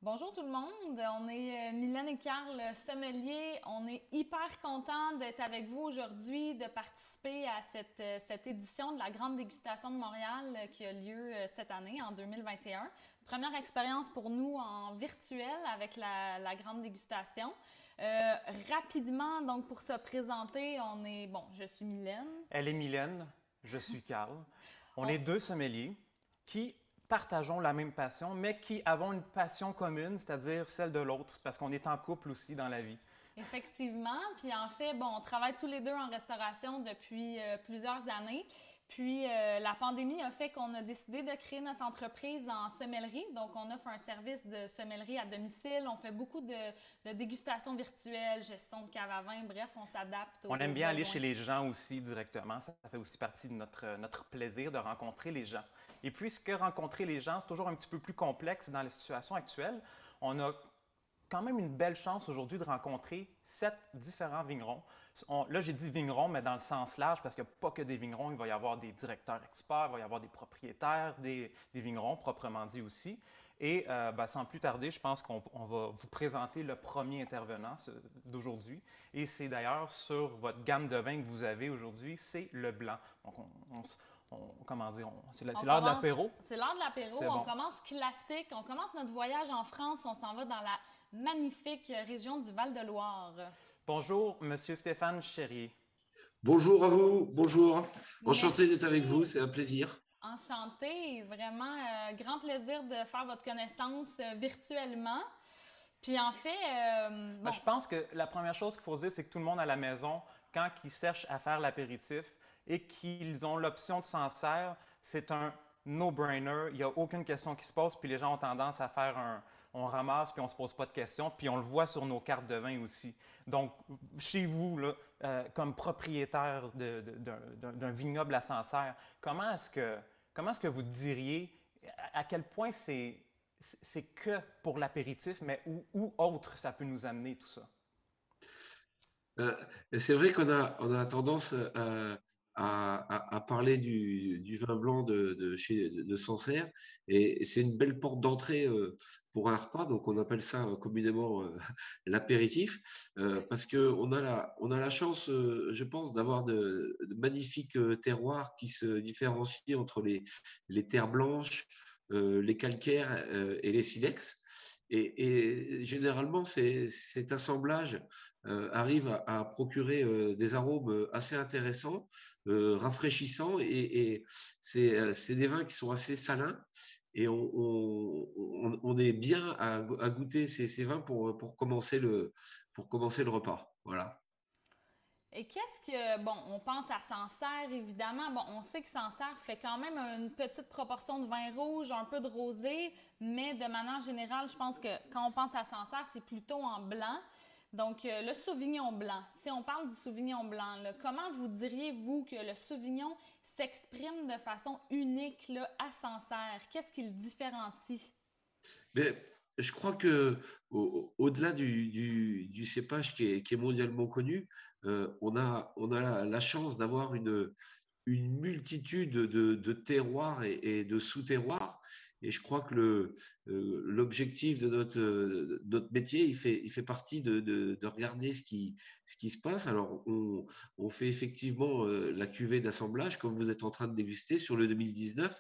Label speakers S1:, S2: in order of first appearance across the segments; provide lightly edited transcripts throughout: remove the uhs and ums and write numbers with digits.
S1: Bonjour tout le monde, on est Mylène et Carl sommeliers. On est hyper content d'être avec vous aujourd'hui, de participer à cette édition de la Grande Dégustation de Montréal qui a lieu cette année, en 2021. Première expérience pour nous en virtuel avec la Grande Dégustation. Euh, Rapidement, donc pour se présenter, je suis Mylène.
S2: Elle est Mylène, je suis Carl. On
S1: On,
S2: est deux sommeliers qui partageons la même passion, mais qui avons une passion commune, c'est-à-dire celle de l'autre, parce qu'on est en couple aussi dans la vie.
S1: Effectivement. Puis en fait, on travaille tous les deux en restauration depuis plusieurs années. Puis la pandémie a fait qu'on a décidé de créer notre entreprise en sommellerie. Donc, on offre un service de sommellerie à domicile. On fait beaucoup de dégustations virtuelles, gestion de cave à vin. Bref, on s'adapte
S2: On
S1: aux
S2: aime bien aller
S1: besoins.
S2: chez les gens aussi directement. Ça fait aussi partie de notre plaisir de rencontrer les gens. Et puisque rencontrer les gens, c'est toujours un petit peu plus complexe dans la situation actuelle, on a quand même une belle chance aujourd'hui de rencontrer 7 différents vignerons. Là, j'ai dit vignerons, mais dans le sens large, parce qu'il n'y a pas que des vignerons. Il va y avoir des directeurs experts, il va y avoir des propriétaires, des vignerons proprement dit aussi. Et sans plus tarder, je pense qu'on va vous présenter le premier intervenant d'aujourd'hui. Et c'est d'ailleurs sur votre gamme de vins que vous avez aujourd'hui, c'est le blanc. Donc, comment dire, c'est
S1: On
S2: l'heure de
S1: commence,
S2: l'apéro.
S1: c'est l'heure de l'apéro.
S2: C'est
S1: On
S2: bon.
S1: commence classique. On commence notre voyage en France. On s'en va dans la magnifique région du Val-de-Loire.
S2: Bonjour, Monsieur Stéphane Cherrier.
S3: Bonjour à vous, bonjour. Enchanté d'être avec vous,
S1: Merci.
S3: c'est un plaisir.
S1: Enchantée. Vraiment, grand plaisir de faire votre connaissance virtuellement. Puis en fait,
S2: Je pense que la première chose qu'il faut se dire, c'est que tout le monde à la maison, quand ils cherchent à faire l'apéritif et qu'ils ont l'option de s'en servir, c'est un no-brainer. Il n'y a aucune question qui se pose, puis les gens ont tendance à faire on ramasse, puis on ne se pose pas de questions, puis on le voit sur nos cartes de vin aussi. Donc, chez vous, là, comme propriétaire d'un vignoble à Sancerre, comment est-ce que vous diriez à quel point c'est que pour l'apéritif, mais où autre ça peut nous amener tout ça?
S3: Euh, c'est vrai qu'on a tendance à parler du vin blanc de Sancerre, et c'est une belle porte d'entrée pour un repas, donc on appelle ça communément l'apéritif, parce que on a la chance, je pense, d'avoir de magnifiques terroirs qui se différencient entre les terres blanches, les calcaires et les silex. Et généralement, cet assemblage arrive à procurer des arômes assez intéressants, rafraîchissants, et c'est des vins qui sont assez salins. Et on est bien à goûter ces vins pour commencer le repas. Voilà.
S1: et qu'est-ce que, on pense à Sancerre, évidemment. Bon, on sait que Sancerre fait quand même une petite proportion de vin rouge, un peu de rosé, mais de manière générale, je pense que quand on pense à Sancerre, c'est plutôt en blanc. Donc, le Sauvignon blanc. Si on parle du Sauvignon blanc, là, comment vous diriez-vous que le Sauvignon s'exprime de façon unique là, à Sancerre? Qu'est-ce qui le différencie?
S3: Mais je crois que au-delà du cépage qui est mondialement connu, on a la chance d'avoir une multitude de terroirs et de sous-terroirs. Et je crois que l'objectif de notre métier, il fait partie de regarder ce qui se passe. Alors, on fait effectivement la cuvée d'assemblage, comme vous êtes en train de déguster sur le 2019,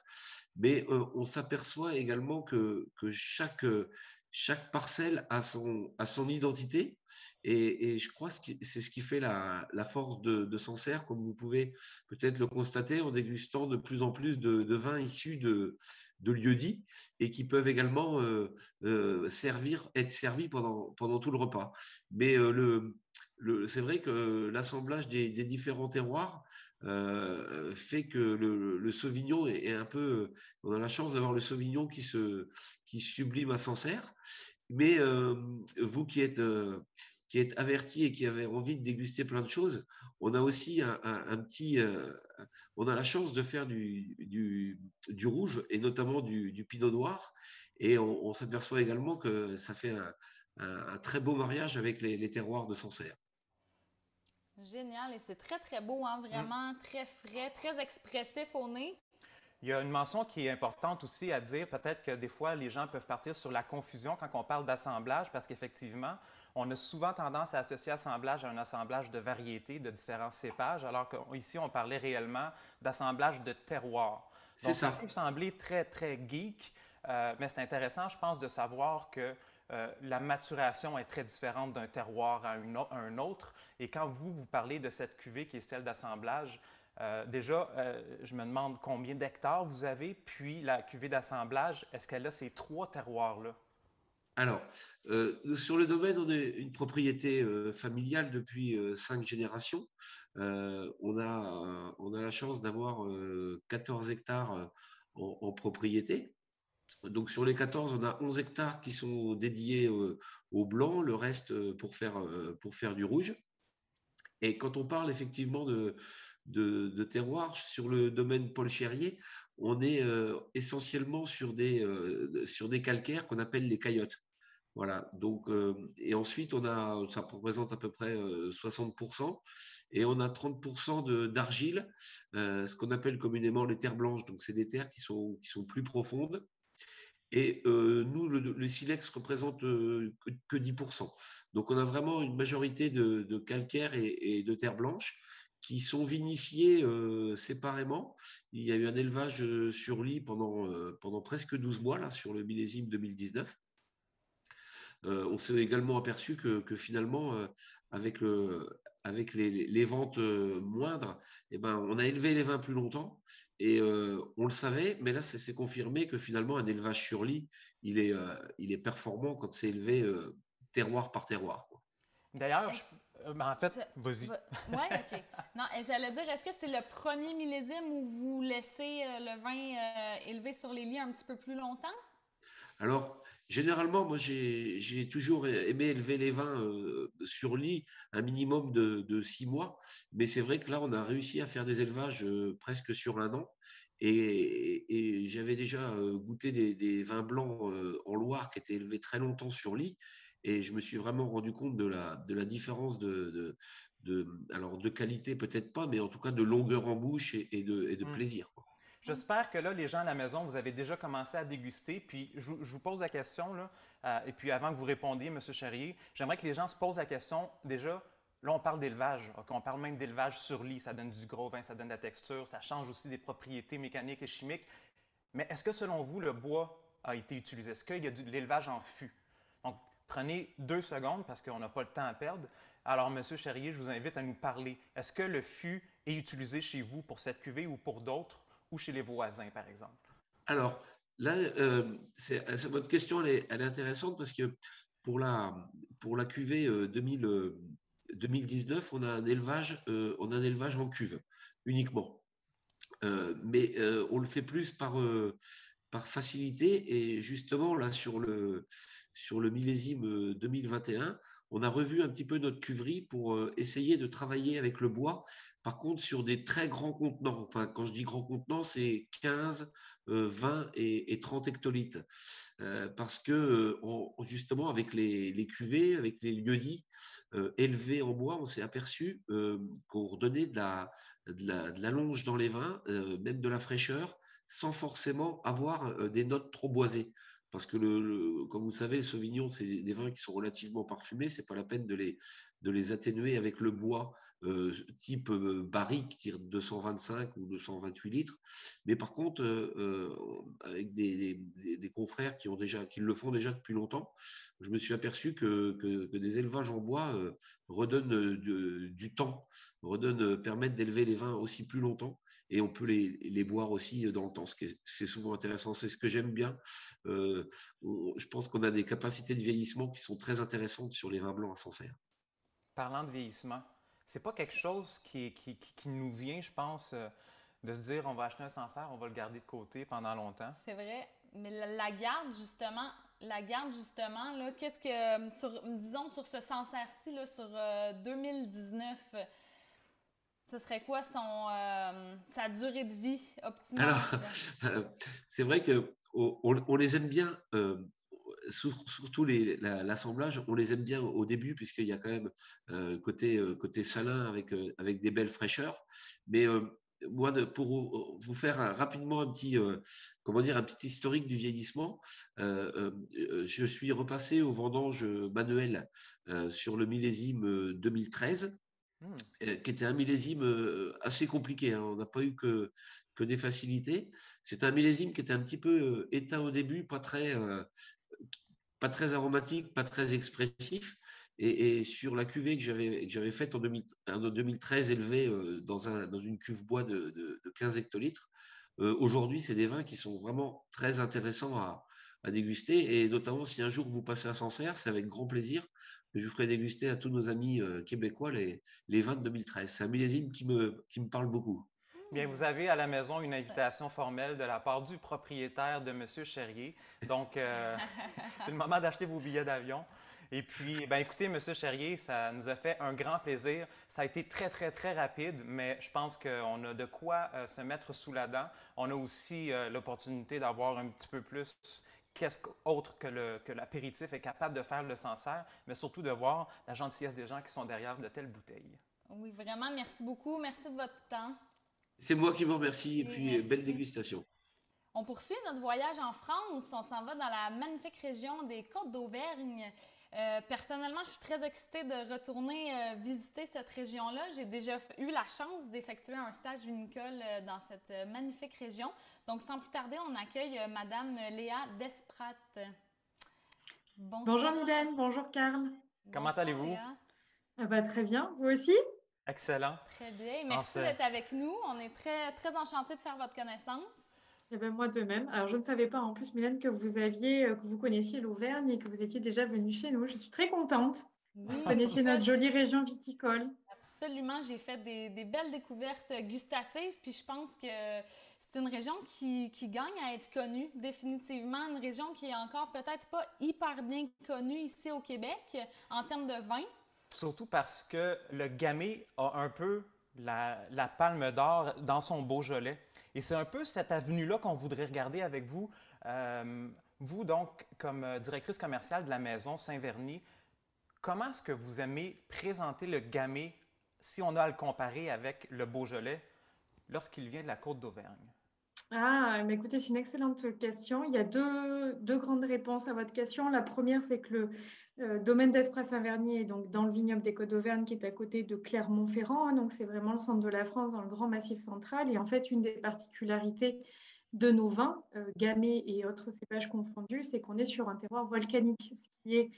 S3: mais on s'aperçoit également que chaque parcelle a son identité. Et je crois que c'est ce qui fait la force de Sancerre, comme vous pouvez peut-être le constater en dégustant de plus en plus de vins issus de lieux-dits, et qui peuvent également être servis pendant tout le repas. Mais c'est vrai que l'assemblage des différents terroirs fait que le Sauvignon est un peu. On a la chance d'avoir le Sauvignon qui sublime à Sancerre. Mais vous qui êtes averti et qui avez envie de déguster plein de choses, on a aussi un petit. On a la chance de faire du rouge, et notamment du pinot noir. Et on s'aperçoit également que ça fait un très beau mariage avec les terroirs de Sancerre.
S1: Génial, et c'est très très beau, hein,
S2: Hmm.
S1: vraiment très frais, très expressif au nez.
S2: Il y a une mention qui est importante aussi à dire. Peut-être que des fois, les gens peuvent partir sur la confusion quand on parle d'assemblage, parce qu'effectivement, on a souvent tendance à associer assemblage à un assemblage de variétés, de différents cépages, alors qu'ici, on parlait réellement d'assemblage de terroirs.
S3: C'est
S2: Donc, ça
S3: ça.
S2: peut sembler très, très geek, mais c'est intéressant, je pense, de savoir que la maturation est très différente d'un terroir à un autre. Et quand vous parlez de cette cuvée qui est celle d'assemblage, déjà, je me demande combien d'hectares vous avez, puis la cuvée d'assemblage, est-ce qu'elle a ces 3 terroirs-là?
S3: Alors, sur le domaine, on est une propriété familiale depuis 5 générations. On a la chance d'avoir 14 hectares en propriété. Donc, sur les 14, on a 11 hectares qui sont dédiés au blanc, le reste pour faire du rouge. Et quand on parle effectivement de terroir, sur le domaine Paul Cherrier, on est essentiellement sur des calcaires qu'on appelle les caillottes. Voilà. Donc, et ensuite, ça représente à peu près 60%, et on a 30% d'argile, ce qu'on appelle communément les terres blanches. Donc, c'est des terres qui sont plus profondes. Et nous, le silex représente que 10%. Donc, on a vraiment une majorité de calcaire et de terre blanche qui sont vinifiées séparément. Il y a eu un élevage sur lit pendant presque 12 mois là, sur le millésime 2019. On s'est également aperçu que finalement, avec, avec les ventes moindres, eh ben, on a élevé les vins plus longtemps, et on le savait, mais là, c'est confirmé que finalement, un élevage sur lit, il est performant quand c'est élevé terroir par terroir, quoi.
S2: D'ailleurs,
S1: Est-ce-
S2: ben, en fait,
S1: je-
S2: vas-y.
S1: Ouais, OK. Non, j'allais dire, est-ce que c'est le premier millésime où vous laissez le vin élevé sur les lits un petit peu plus longtemps?
S3: Alors, généralement, moi, j'ai toujours aimé élever les vins sur lit un minimum de 6 mois. Mais c'est vrai que là, on a réussi à faire des élevages presque sur un an. Et j'avais déjà goûté des vins blancs en Loire qui étaient élevés très longtemps sur lit. Et je me suis vraiment rendu compte de la différence alors de qualité, peut-être pas, mais en tout cas de longueur en bouche et de
S2: Hmm.
S3: plaisir, quoi.
S2: J'espère que là, les gens à la maison, vous avez déjà commencé à déguster. Puis je vous pose la question, là, et puis avant que vous répondiez, M. Charrier, j'aimerais que les gens se posent la question. Déjà, là, on parle d'élevage. OK? On parle même d'élevage sur lit. Ça donne du gros vin, ça donne de la texture, ça change aussi des propriétés mécaniques et chimiques. Mais est-ce que selon vous, le bois a été utilisé? Est-ce qu'il y a de l'élevage en fût? Donc, prenez 2 secondes parce qu'on n'a pas le temps à perdre. Alors, M. Charrier, je vous invite à nous parler. Est-ce que le fût est utilisé chez vous pour cette cuvée ou pour d'autres, ou chez les voisins, par exemple?
S3: Alors, là, votre question, elle est intéressante parce que pour la cuvée 2019, on a un élevage en cuve uniquement. Mais on le fait plus par facilité. Et justement, là, sur le millésime 2021, on a revu un petit peu notre cuverie pour essayer de travailler avec le bois. Par contre, sur des très grands contenants. Enfin, quand je dis grands contenants, c'est 15, 20 et 30 hectolitres. Parce que justement, avec les cuvées, avec les lieux-dits élevés en bois, on s'est aperçu qu'on redonnait de la longe dans les vins, même de la fraîcheur, sans forcément avoir des notes trop boisées. Parce que, comme vous le savez, le Sauvignon, c'est des vins qui sont relativement parfumés. C'est pas la peine de les atténuer avec le bois type barrique, tire 225 ou 228 litres. Mais par contre, avec des confrères qui le font déjà depuis longtemps, je me suis aperçu que des élevages en bois redonnent du temps, permettent d'élever les vins aussi plus longtemps, et on peut les boire aussi dans le temps, c'est souvent intéressant. C'est ce que j'aime bien. Je pense qu'on a des capacités de vieillissement qui sont très intéressantes sur les vins blancs à Sancerre.
S2: Parlant de vieillissement, c'est pas quelque chose qui nous vient, je pense, de se dire on va acheter un Sancerre, on va le garder de côté pendant longtemps.
S1: C'est vrai, mais la garde justement, là, qu'est-ce que, disons sur ce Sancerre-ci, là, sur 2019, ce serait quoi sa durée de vie
S3: Alors,
S1: optimale?
S3: c'est vrai que on les aime bien, surtout l'assemblage, on les aime bien au début, puisqu'il y a quand même côté salin avec des belles fraîcheurs. Mais moi, vous faire rapidement un petit historique du vieillissement, je suis repassé aux vendanges manuelles sur le millésime 2013, qui était un millésime assez compliqué, hein. On n'a pas eu que des facilités. C'est un millésime qui était un petit peu éteint au début, pas très aromatique, pas très expressif. Et sur la cuvée que j'avais faite en 2013, élevée dans une cuve bois de 15 hectolitres, aujourd'hui, c'est des vins qui sont vraiment très intéressants à déguster. Et notamment, si un jour vous passez à Sancerre, c'est avec grand plaisir que je vous ferai déguster à tous nos amis québécois les vins de 2013. C'est un millésime qui me parle beaucoup.
S2: Bien, vous avez à la maison une invitation formelle de la part du propriétaire de M. Cherrier. Donc, c'est le moment d'acheter vos billets d'avion. Et puis, ben, écoutez, M. Cherrier, ça nous a fait un grand plaisir. Ça a été très, très, très rapide, mais je pense qu'on a de quoi se mettre sous la dent. On a aussi l'opportunité d'avoir un petit peu plus qu'est-ce autre que l'apéritif est capable de faire le Sancerre, mais surtout de voir la gentillesse des gens qui sont derrière de telles bouteilles.
S1: Oui, vraiment, merci beaucoup. Merci de votre temps.
S3: C'est moi qui vous remercie et
S1: Oui,
S3: puis
S1: merci.
S3: belle dégustation.
S1: On poursuit notre voyage en France. On s'en va dans la magnifique région des Côtes d'Auvergne. Personnellement, je suis très excitée de retourner visiter cette région-là. J'ai déjà eu la chance d'effectuer un stage vinicole dans cette magnifique région. Donc, sans plus tarder, on accueille Madame Léa Desprats.
S4: Bonjour Mylène, bonjour Karl.
S2: Comment allez-vous?
S4: Très bien, vous aussi?
S2: Excellent.
S1: Très bien. Merci d'être avec nous. On est très, très enchantés de faire votre connaissance.
S4: Eh bien, moi de même. Alors, je ne savais pas en plus, Mylène, que vous connaissiez l'Auvergne et que vous étiez déjà venue chez nous. Je suis très contente.
S1: Oui,
S4: vous connaissiez notre jolie région viticole.
S1: Absolument. J'ai fait des belles découvertes gustatives. Puis je pense que c'est une région qui gagne à être connue, définitivement. Une région qui est encore peut-être pas hyper bien connue ici au Québec en termes de vin.
S2: Surtout parce que le Gamay a un peu la palme d'or dans son Beaujolais. Et c'est un peu cette avenue-là qu'on voudrait regarder avec vous. Vous, donc, comme directrice commerciale de la maison Saint-Verny, comment est-ce que vous aimez présenter le Gamay si on a à le comparer avec le Beaujolais lorsqu'il vient de la Côte d'Auvergne?
S4: Mais écoutez, c'est une excellente question. Il y a deux grandes réponses à votre question. La première, c'est que le domaine d'Esprat Saint-Verny est donc dans le vignoble des Côtes d'Auvergne, qui est à côté de Clermont-Ferrand. Donc, c'est vraiment le centre de la France, dans le Grand Massif central. Et en fait, une des particularités de nos vins, Gamay et autres cépages confondus, c'est qu'on est sur un terroir volcanique, ce qui est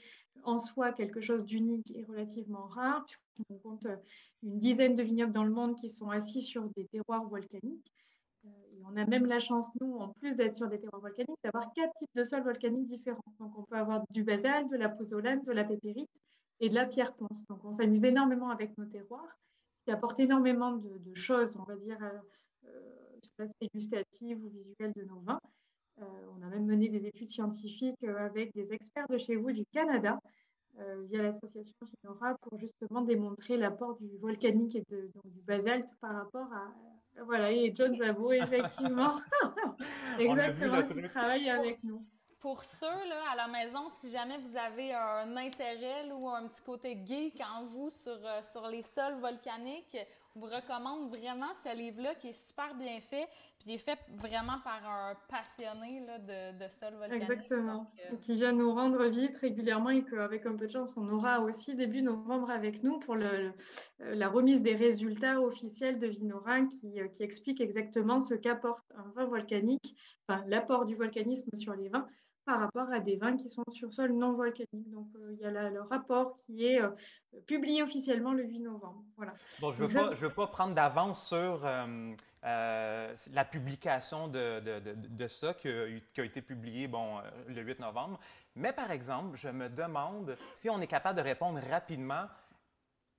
S4: en soi quelque chose d'unique et relativement rare, puisqu'on compte une dizaine de vignobles dans le monde qui sont assis sur des terroirs volcaniques. Et on a même la chance, nous, en plus d'être sur des terroirs volcaniques, d'avoir 4 types de sols volcaniques différents. Donc, on peut avoir du basalte, de la pozzolane, de la pépérite et de la pierre ponce. Donc, on s'amuse énormément avec nos terroirs, qui apportent énormément de choses, on va dire, sur l'aspect gustatif ou visuel de nos vins. On a même mené des études scientifiques avec des experts de chez vous du Canada, via l'association Vinora, pour justement démontrer l'apport du volcanique et donc du basalte par rapport à... Voilà, et John Zabo, effectivement, exactement, qui travaille avec nous.
S1: Pour ceux là, à la maison, si jamais vous avez un intérêt ou un petit côté geek en vous sur les sols volcaniques, je vous recommande vraiment ce livre-là qui est super bien fait, puis il est fait vraiment par un passionné là, de sols volcaniques.
S4: Exactement,
S1: donc,
S4: et qui vient nous rendre visite régulièrement et qu'avec un peu de chance, on aura aussi début novembre avec nous pour la remise des résultats officiels de Vinora qui explique exactement ce qu'apporte un vin volcanique, enfin l'apport du volcanisme sur les vins par rapport à des vins qui sont sur sol non volcanique. Donc, il y a le rapport qui est publié officiellement le 8 novembre. Voilà.
S2: Bon, je ne veux pas prendre d'avance sur la publication de ça qui a été publié le 8 novembre. Mais par exemple, je me demande si on est capable de répondre rapidement,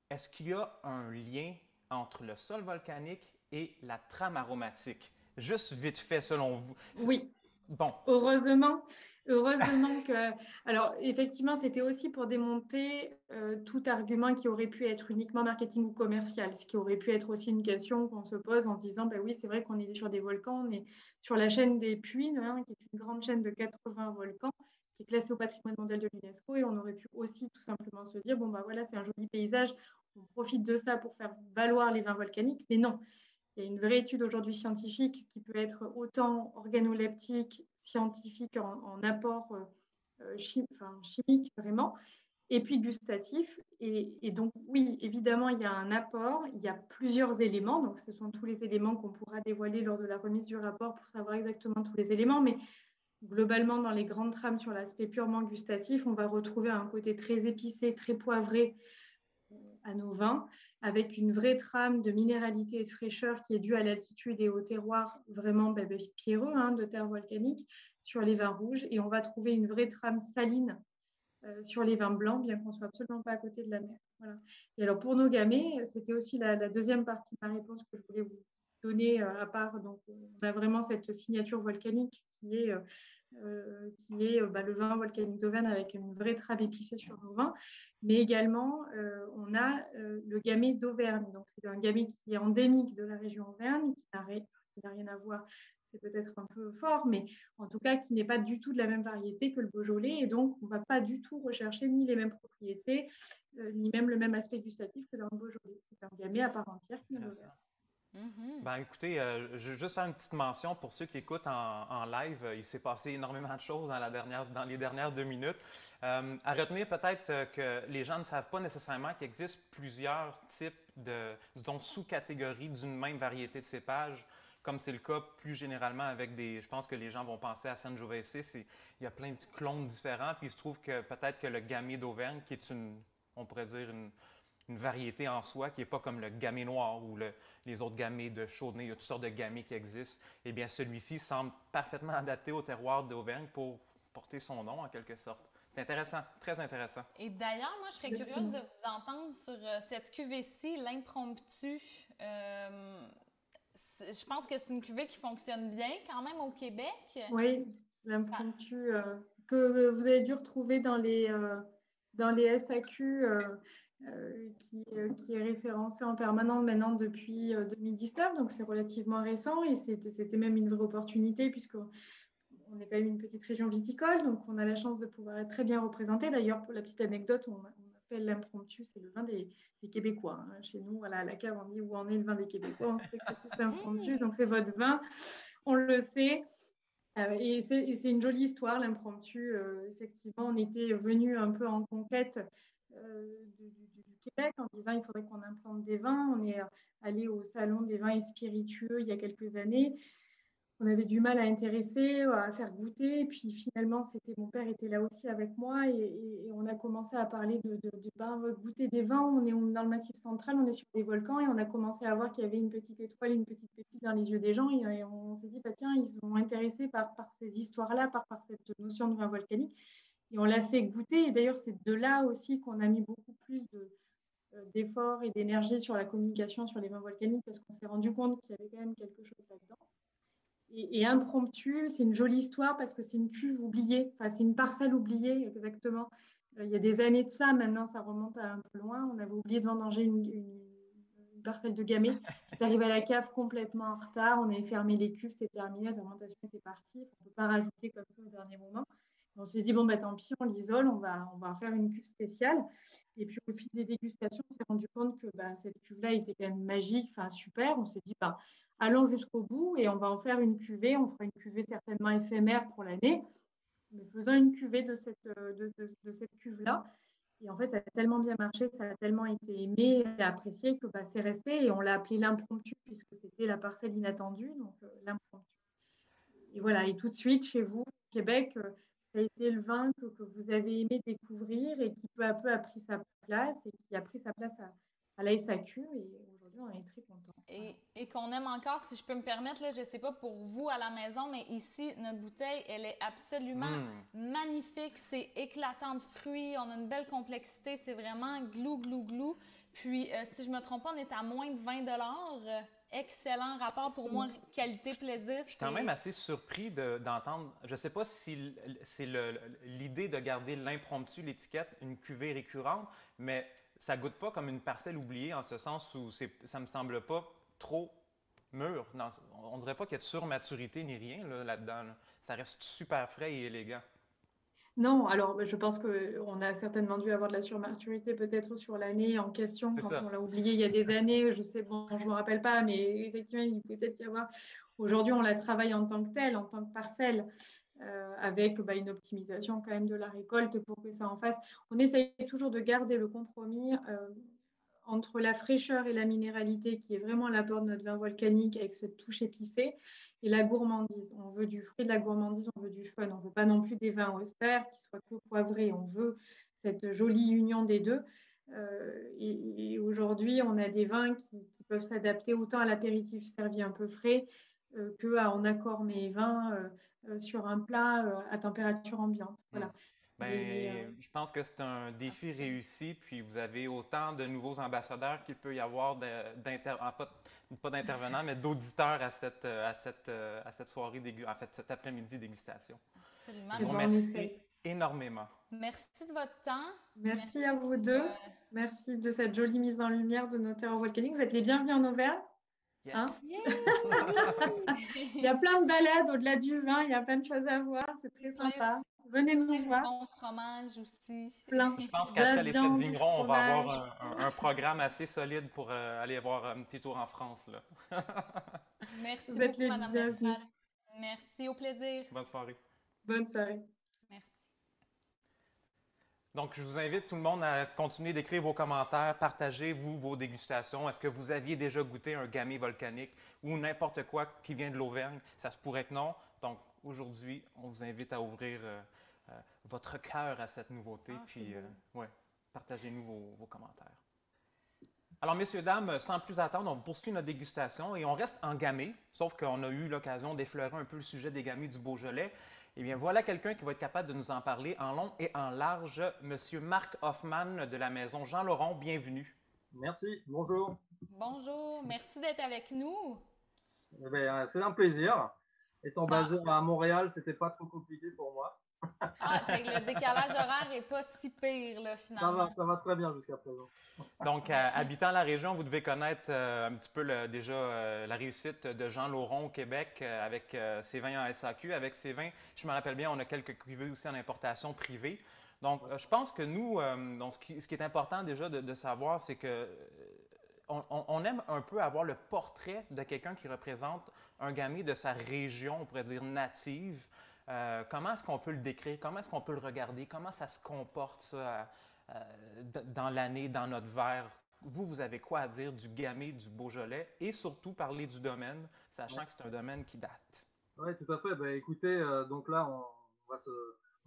S2: est-ce qu'il y a un lien entre le sol volcanique et la trame aromatique? Juste vite fait, selon vous.
S4: Oui.
S2: Bon.
S4: Heureusement que... Alors, effectivement, c'était aussi pour démonter tout argument qui aurait pu être uniquement marketing ou commercial, ce qui aurait pu être aussi une question qu'on se pose en se disant, oui, c'est vrai qu'on est sur des volcans, on est sur la chaîne des Puys, qui est une grande chaîne de 80 volcans, qui est classée au patrimoine mondial de l'UNESCO, et on aurait pu aussi tout simplement se dire, voilà, c'est un joli paysage, on profite de ça pour faire valoir les vins volcaniques, mais non. Il y a une vraie étude aujourd'hui scientifique qui peut être autant organoleptique, scientifique en apport chimique vraiment, et puis gustatif. Et donc, oui, évidemment, il y a un apport, il y a plusieurs éléments. Donc, ce sont tous les éléments qu'on pourra dévoiler lors de la remise du rapport pour savoir exactement tous les éléments. Mais globalement, dans les grandes trames sur l'aspect purement gustatif, on va retrouver un côté très épicé, très poivré à nos vins, avec une vraie trame de minéralité et de fraîcheur qui est due à l'altitude et au terroir vraiment pierreux de terre volcanique sur les vins rouges. Et on va trouver une vraie trame saline sur les vins blancs, bien qu'on ne soit absolument pas à côté de la mer. Voilà. Et alors pour nos gamay, c'était aussi la deuxième partie de ma réponse que je voulais vous donner à part. Donc on a vraiment cette signature volcanique qui est le vin volcanique d'Auvergne avec une vraie trame épicée sur nos vins. Mais également, on a le gamay d'Auvergne. Donc c'est un gamay qui est endémique de la région Auvergne, qui n'a rien à voir, c'est peut-être un peu fort, mais en tout cas qui n'est pas du tout de la même variété que le Beaujolais. Et donc, on ne va pas du tout rechercher ni les mêmes propriétés, ni même le même aspect gustatif que dans le Beaujolais. C'est un gamay à part entière qui vient d'Auvergne.
S2: Ben, écoutez, je veux juste faire une petite mention pour ceux qui écoutent en live. Il s'est passé énormément de choses dans les dernières 2 minutes. À retenir peut-être que les gens ne savent pas nécessairement qu'il existe plusieurs types disons, sous-catégories d'une même variété de cépage, comme c'est le cas plus généralement avec je pense que les gens vont penser à Sangiovese. Il y a plein de clones différents, puis il se trouve que peut-être que le gamay d'Auvergne, qui est on pourrait dire une variété en soi qui n'est pas comme le gamay noir ou les autres gamay de Chaudenay, il y a toutes sortes de gamay qui existent, eh bien celui-ci semble parfaitement adapté au terroir d'Auvergne pour porter son nom en quelque sorte. C'est intéressant, très intéressant.
S1: Et d'ailleurs, moi, je serais curieuse de vous entendre sur cette cuvée-ci, l'impromptu. Je pense que c'est une cuvée qui fonctionne bien quand même au Québec.
S4: Oui, l'impromptu que vous avez dû retrouver dans les SAQ qui est référencé en permanence maintenant depuis 2019, donc c'est relativement récent et c'était même une vraie opportunité puisqu'on est quand même une petite région viticole, donc on a la chance de pouvoir être très bien représenté. D'ailleurs, pour la petite anecdote, on appelle l'impromptu, c'est le vin des Québécois. Chez nous, voilà, à la cave, on dit où en est le vin des Québécois, on sait que c'est tous l'impromptu, donc c'est votre vin, on le sait. Et c'est une jolie histoire, l'impromptu. Effectivement, on était venu un peu en conquête du Québec en disant il faudrait qu'on implante des vins. On est allé au salon des vins et spiritueux il y a quelques années. On avait du mal à intéresser, à faire goûter. Et puis finalement, mon père était là aussi avec moi et on a commencé à parler de goûter des vins. On est dans le Massif central, on est sur des volcans et on a commencé à voir qu'il y avait une petite étoile, une petite pépite dans les yeux des gens. Et on s'est dit, tiens, ils sont intéressés par ces histoires-là, par cette notion de vin volcanique. Et on l'a fait goûter. Et d'ailleurs, c'est de là aussi qu'on a mis beaucoup plus d'efforts et d'énergie sur la communication sur les vins volcaniques parce qu'on s'est rendu compte qu'il y avait quand même quelque chose là-dedans. Et impromptu, c'est une jolie histoire parce que c'est une cuve oubliée, enfin c'est une parcelle oubliée exactement. Il y a des années de ça, maintenant ça remonte à un peu loin. On avait oublié de vendanger une parcelle de gamay qui est arrivée à la cave complètement en retard. On avait fermé les cuves, c'était terminé, la fermentation était partie. On ne peut pas rajouter comme ça au dernier moment. On s'est dit, tant pis, on l'isole, on va faire une cuve spéciale. Et puis au fil des dégustations, on s'est rendu compte que cette cuve-là était quand même magique, enfin super. On s'est dit, allons jusqu'au bout et on va en faire une cuvée. On fera une cuvée certainement éphémère pour l'année, mais faisons une cuvée de cette cuve-là. Et en fait, ça a tellement bien marché, ça a tellement été aimé et apprécié que c'est resté et on l'a appelé l'impromptu puisque c'était la parcelle inattendue, donc l'impromptu. Et voilà, et tout de suite, chez vous, au Québec, ça a été le vin que vous avez aimé découvrir et qui peu à peu a pris sa place et qui a pris sa place à la SAQ. Et aujourd'hui, on est très contents.
S1: Et qu'on aime encore, si je peux me permettre, là, je ne sais pas pour vous à la maison, mais ici, notre bouteille, elle est absolument magnifique. C'est éclatant de fruits, on a une belle complexité, c'est vraiment glou, glou, glou. Puis, si je ne me trompe pas, on est à moins de 20 $. Excellent rapport pour moi, qualité-plaisir.
S2: Je suis quand même assez surpris d'entendre, je ne sais pas si c'est l'idée de garder l'impromptu, l'étiquette, une cuvée récurrente, mais ça ne goûte pas comme une parcelle oubliée en ce sens où ça ne me semble pas trop mûr. On ne dirait pas qu'il y a de surmaturité ni rien là-dedans. Ça reste super frais et élégant.
S4: Non, alors je pense qu'on a certainement dû avoir de la surmaturité peut-être sur l'année en question
S2: C'est
S4: quand
S2: ça.
S4: on l'a oublié il y a des années. Je sais, bon, je ne me rappelle pas, mais effectivement, il peut peut-être y avoir. Aujourd'hui, on la travaille en tant que telle, en tant que parcelle, avec une optimisation quand même de la récolte pour que ça en fasse. On essaye toujours de garder le compromis entre la fraîcheur et la minéralité, qui est vraiment l'apport de notre vin volcanique avec cette touche épicée, et la gourmandise. On veut du fruit, de la gourmandise, on veut du fun. On ne veut pas non plus des vins austères qui soient que poivrés. On veut cette jolie union des deux. Et aujourd'hui, on a des vins qui peuvent s'adapter autant à l'apéritif servi un peu frais qu'en accord mets et vin sur un plat à température ambiante. Voilà.
S2: Je pense que c'est un défi
S1: Absolument.
S2: réussi, puis vous avez autant de nouveaux ambassadeurs qu'il peut y avoir pas d'intervenants, mais d'auditeurs à cette soirée, en fait, cet après-midi dégustation.
S1: Absolument.
S2: Je vous remercie énormément.
S1: Merci de votre temps.
S4: Merci à vous deux. Merci de cette jolie mise en lumière de nos terroirs volcaniques. Vous êtes les bienvenus en Auvergne.
S2: Yes.
S4: Hein? Il y a plein de balades au-delà du vin, il y a plein de choses à voir, c'est très sympa. Venez nous voir.
S1: Bon fromage aussi.
S2: Je pense qu'après les fêtes vignerons, on va avoir un programme assez solide pour aller voir un petit tour en France. Là.
S1: Merci
S4: Vous êtes
S1: beaucoup,
S4: les
S1: Madame
S4: bienvenus.
S1: Desmarais. Merci, au plaisir.
S2: Bonne soirée.
S4: Bonne soirée.
S1: Merci.
S2: Donc, je vous invite tout le monde à continuer d'écrire vos commentaires, partagez vos dégustations. Est-ce que vous aviez déjà goûté un gamay volcanique ou n'importe quoi qui vient de l'Auvergne? Ça se pourrait que non. Donc, aujourd'hui, on vous invite à ouvrir votre cœur à cette nouveauté, puis partagez-nous vos commentaires. Alors, messieurs, dames, sans plus attendre, on poursuit notre dégustation et on reste en gamay, sauf qu'on a eu l'occasion d'effleurer un peu le sujet des gamay du Beaujolais. Eh bien, voilà quelqu'un qui va être capable de nous en parler en long et en large, Monsieur Marc Hoffmann de la maison Jean Laurent. Bienvenue.
S5: Merci, bonjour.
S1: Bonjour, merci d'être avec nous.
S5: C'est un plaisir. Étant basé à Montréal, c'était pas trop compliqué pour moi.
S1: Le décalage horaire n'est pas si pire, là, finalement.
S5: Ça va très bien jusqu'à présent.
S2: Donc, habitant la région, vous devez connaître un petit peu la réussite de Jean Laurent au Québec avec ses vins en SAQ. Avec ses vins, je me rappelle bien, on a quelques cuvées aussi en importation privée. Donc, je pense que nous, ce qui est important déjà de savoir, c'est que on aime un peu avoir le portrait de quelqu'un qui représente un gamay de sa région, on pourrait dire native. Comment est-ce qu'on peut le décrire? Comment est-ce qu'on peut le regarder? Comment ça se comporte, ça, dans l'année, dans notre verre? Vous avez quoi à dire du gamay du Beaujolais et surtout parler du domaine, sachant que c'est un domaine qui date?
S5: Oui, tout à fait. Écoutez, donc là, on va se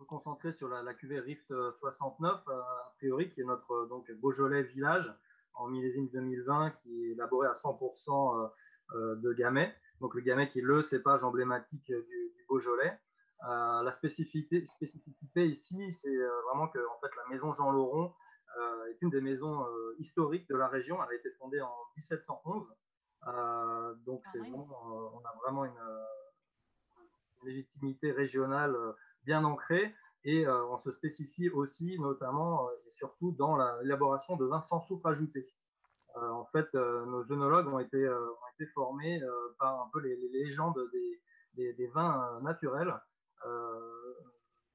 S5: concentrer sur la cuvée Rift 69, a priori, qui est notre Beaujolais village en millésime 2020, qui est élaboré à 100% de gamay. Donc le gamay qui est le cépage emblématique du Beaujolais. La spécificité ici, c'est vraiment que en fait, la maison Jean Laurent est une des maisons historiques de la région. Elle a été fondée en 1711. Donc on a vraiment une légitimité régionale bien ancrée et on se spécifie aussi notamment et surtout dans l'élaboration de vins sans soufre ajouté. En fait, nos œnologues ont été formés par un peu les légendes des vins naturels.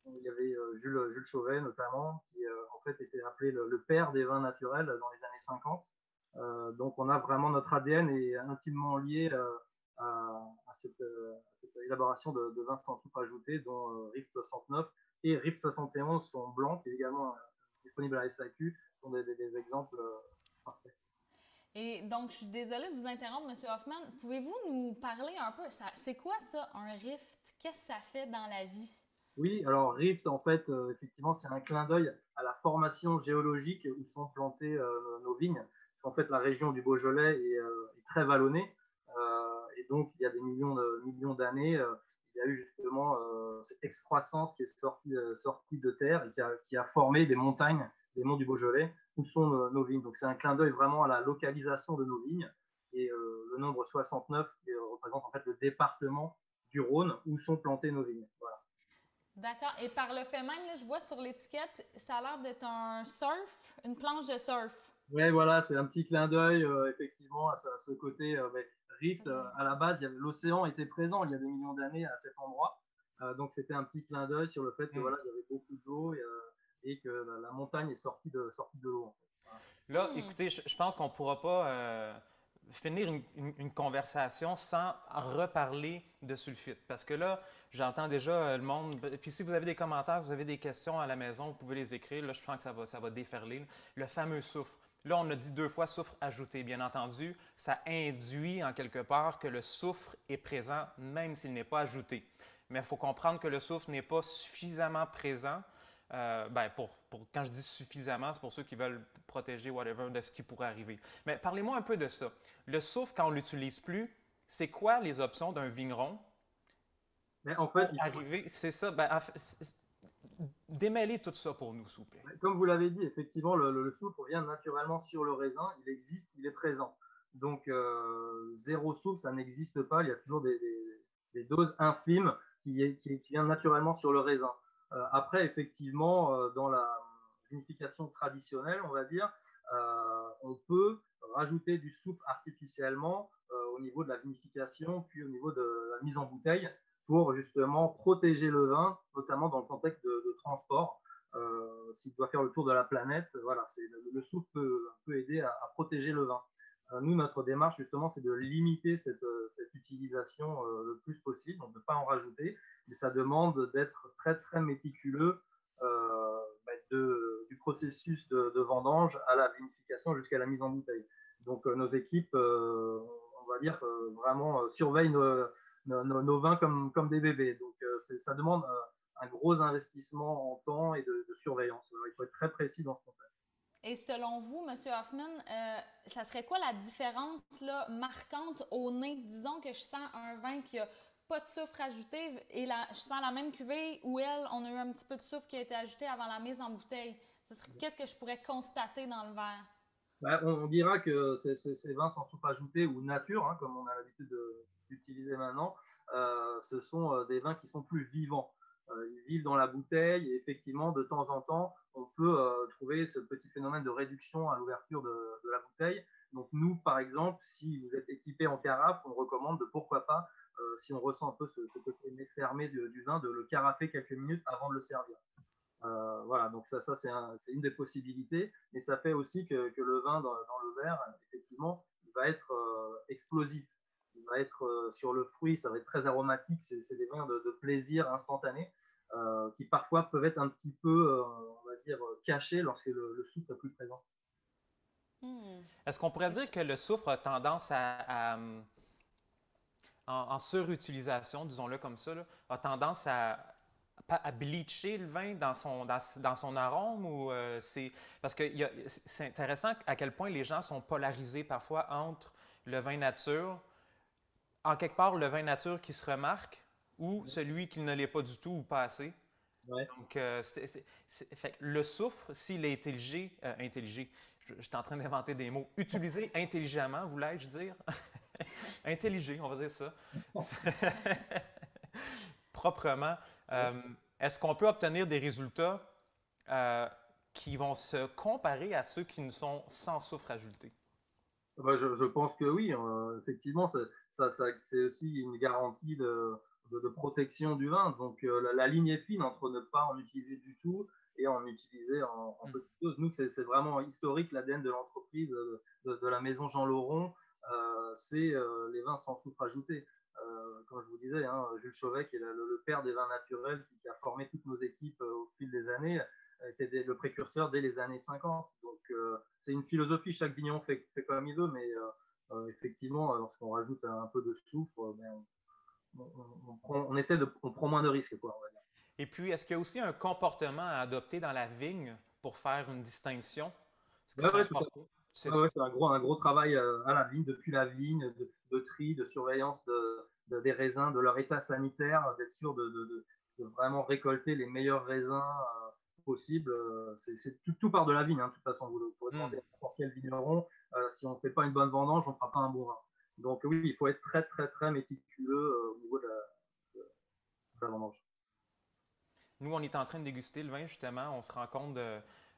S5: Il y avait Jules Chauvet notamment, qui en fait était appelé le père des vins naturels dans les années 50. Donc on a vraiment notre ADN est intimement lié à cette élaboration de vins sans soufre ajouté, dont Rift 69 et Rift 71 sont blancs, qui est également disponible à SAQ, sont des exemples parfaits.
S1: Et donc, je suis désolée de vous interrompre, M. Hoffmann. Pouvez-vous nous parler un peu, c'est quoi ça, un rift? Qu'est-ce que ça fait dans la vie?
S5: Oui, alors rift, en fait, effectivement, c'est un clin d'œil à la formation géologique où sont plantées nos vignes. Parce qu'en fait, la région du Beaujolais est très vallonnée. Et donc, il y a des millions d'années, il y a eu justement cette excroissance qui est sortie de terre et qui a formé des montagnes, des monts du Beaujolais, où sont nos vignes. Donc, c'est un clin d'œil vraiment à la localisation de nos vignes. Et le nombre 69 qui représente en fait le département du Rhône où sont plantées nos vignes. Voilà.
S1: D'accord. Et par le fait même, là, je vois sur l'étiquette, ça a l'air d'être un surf, une planche de surf.
S5: Oui, voilà, c'est un petit clin d'œil, effectivement, à ce côté rift. À la base, l'océan était présent il y a des millions d'années à cet endroit. Donc, c'était un petit clin d'œil sur le fait que voilà, il y avait beaucoup d'eau et que la montagne est sortie de l'eau. En fait. Voilà.
S2: Là, écoutez, je pense qu'on ne pourra pas finir une conversation sans reparler de sulfite. Parce que là, j'entends déjà le monde. Puis si vous avez des commentaires, vous avez des questions à la maison, vous pouvez les écrire. Là, je pense que ça va déferler. Le fameux soufre. Là, on a dit 2 fois soufre ajouté. Bien entendu, ça induit en quelque part que le soufre est présent, même s'il n'est pas ajouté. Mais il faut comprendre que le soufre n'est pas suffisamment présent. Quand je dis suffisamment, c'est pour ceux qui veulent protéger whatever de ce qui pourrait arriver. Mais parlez-moi un peu de ça. Le soufre, quand on ne l'utilise plus, c'est quoi les options d'un vigneron?
S5: Mais en fait,
S2: c'est ça. Démêlez tout ça pour nous, s'il vous plaît.
S5: Comme vous l'avez dit, effectivement, le soufre vient naturellement sur le raisin. Il existe, il est présent. Donc, zéro soufre, ça n'existe pas. Il y a toujours des doses infimes qui viennent naturellement sur le raisin. Après, effectivement, dans la vinification traditionnelle, on va dire, on peut rajouter du soufre artificiellement au niveau de la vinification, puis au niveau de la mise en bouteille, pour justement protéger le vin, notamment dans le contexte de transport. S'il doit faire le tour de la planète, voilà, le soufre peut aider à protéger le vin. Nous, notre démarche, justement, c'est de limiter cette utilisation le plus possible, donc de ne pas en rajouter, mais ça demande d'être très, très méticuleux du processus de vendange à la vinification jusqu'à la mise en bouteille. Donc, nos équipes, on va dire, vraiment surveillent nos vins comme des bébés. Donc, ça demande un gros investissement en temps et de surveillance. Alors, il faut être très précis dans ce contexte.
S1: Et selon vous, M. Hoffman, ça serait quoi la différence là, marquante au nez? Disons que je sens un vin qui n'a pas de soufre ajouté et je sens la même cuvée où on a eu un petit peu de soufre qui a été ajouté avant la mise en bouteille. Qu'est-ce que je pourrais constater dans le verre?
S5: On dira que ces vins sans soufre ajouté ou nature, hein, comme on a l'habitude d'utiliser maintenant, ce sont des vins qui sont plus vivants. Ils vivent dans la bouteille et effectivement, de temps en temps, on peut trouver ce petit phénomène de réduction à l'ouverture de la bouteille. Donc nous, par exemple, si vous êtes équipé en carafe, on recommande de pourquoi pas, si on ressent un peu ce côté nez fermé du vin, de le carafer quelques minutes avant de le servir. Voilà, donc ça c'est une des possibilités, mais ça fait aussi que le vin dans le verre, effectivement, il va être explosif. Il va être sur le fruit, ça va être très aromatique, c'est des vins de plaisir instantané qui parfois peuvent être un petit peu, on va dire, cachés lorsque le soufre est plus présent.
S2: Est-ce qu'on pourrait dire que le soufre a tendance en surutilisation, disons-le comme ça, là, a tendance à bleacher le vin dans son arôme ou parce que c'est intéressant à quel point les gens sont polarisés parfois entre le vin nature, en quelque part le vin nature qui se remarque ou celui qui ne l'est pas du tout ou pas assez.
S5: Ouais.
S2: Donc, fait, le soufre, s'il est intelligé, je suis en train d'inventer des mots, utilisé intelligemment, voulais-je dire? Intelligé, on va dire ça. Proprement. Est-ce qu'on peut obtenir des résultats qui vont se comparer à ceux qui ne sont sans soufre ajouté?
S5: Je pense que oui. Effectivement, c'est aussi une garantie de protection du vin. Donc, la ligne est fine entre ne pas en utiliser du tout et en utiliser en petites doses. Nous, c'est vraiment historique, l'ADN de l'entreprise, de la maison Jean Lauron, c'est les vins sans soufre ajouté. Comme je vous disais, hein, Jules Chauvet, qui est le père des vins naturels, qui a formé toutes nos équipes au fil des années, était le précurseur dès les années 50. Donc, c'est une philosophie, chaque vigneron fait comme il veut, mais effectivement, lorsqu'on rajoute un peu de soufre, on prend moins de risques, quoi, on va dire.
S2: Et puis, est-ce qu'il y a aussi un comportement à adopter dans la vigne pour faire une distinction?
S5: Oui, tout à fait. C'est un gros travail à la vigne, depuis la vigne, de tri, de surveillance des raisins, de leur état sanitaire, d'être sûr de vraiment récolter les meilleurs raisins possibles. Tout part de la vigne, hein, de toute façon. Vous pourrez demander à n'importe quel vigneron, si on ne fait pas une bonne vendange, on ne fera pas un bon vin. Donc oui, il faut être très, très, très méticuleux au niveau de la vendange.
S2: Nous, on est en train de déguster le vin, justement. On se rend compte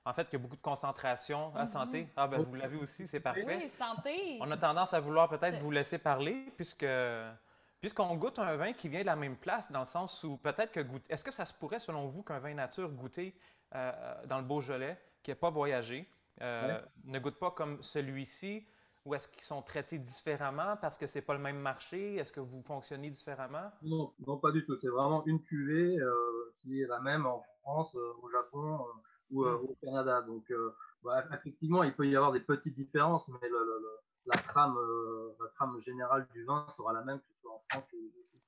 S2: en fait, qu'il y a beaucoup de concentration. À santé. Ah, ben vous l'avez aussi, c'est parfait.
S1: Oui, santé.
S2: On a tendance à vouloir peut-être vous laisser parler, puisque Puisqu'on goûte un vin qui vient de la même place, dans le sens où peut-être que goûter. Est-ce que ça se pourrait, selon vous, qu'un vin nature goûté dans le Beaujolais, qui n'a pas voyagé,
S5: Ouais.
S2: ne goûte pas comme celui-ci, ou est-ce qu'ils sont traités différemment parce que c'est pas le même marché? Est-ce que vous fonctionnez différemment?
S5: Non, non, pas du tout. C'est vraiment une cuvée qui est la même en France, au Japon
S2: Hmm.
S5: ou au Canada. Donc, effectivement, il peut y avoir des petites différences, mais la trame générale du vin sera la même que ce soit en France ou ici.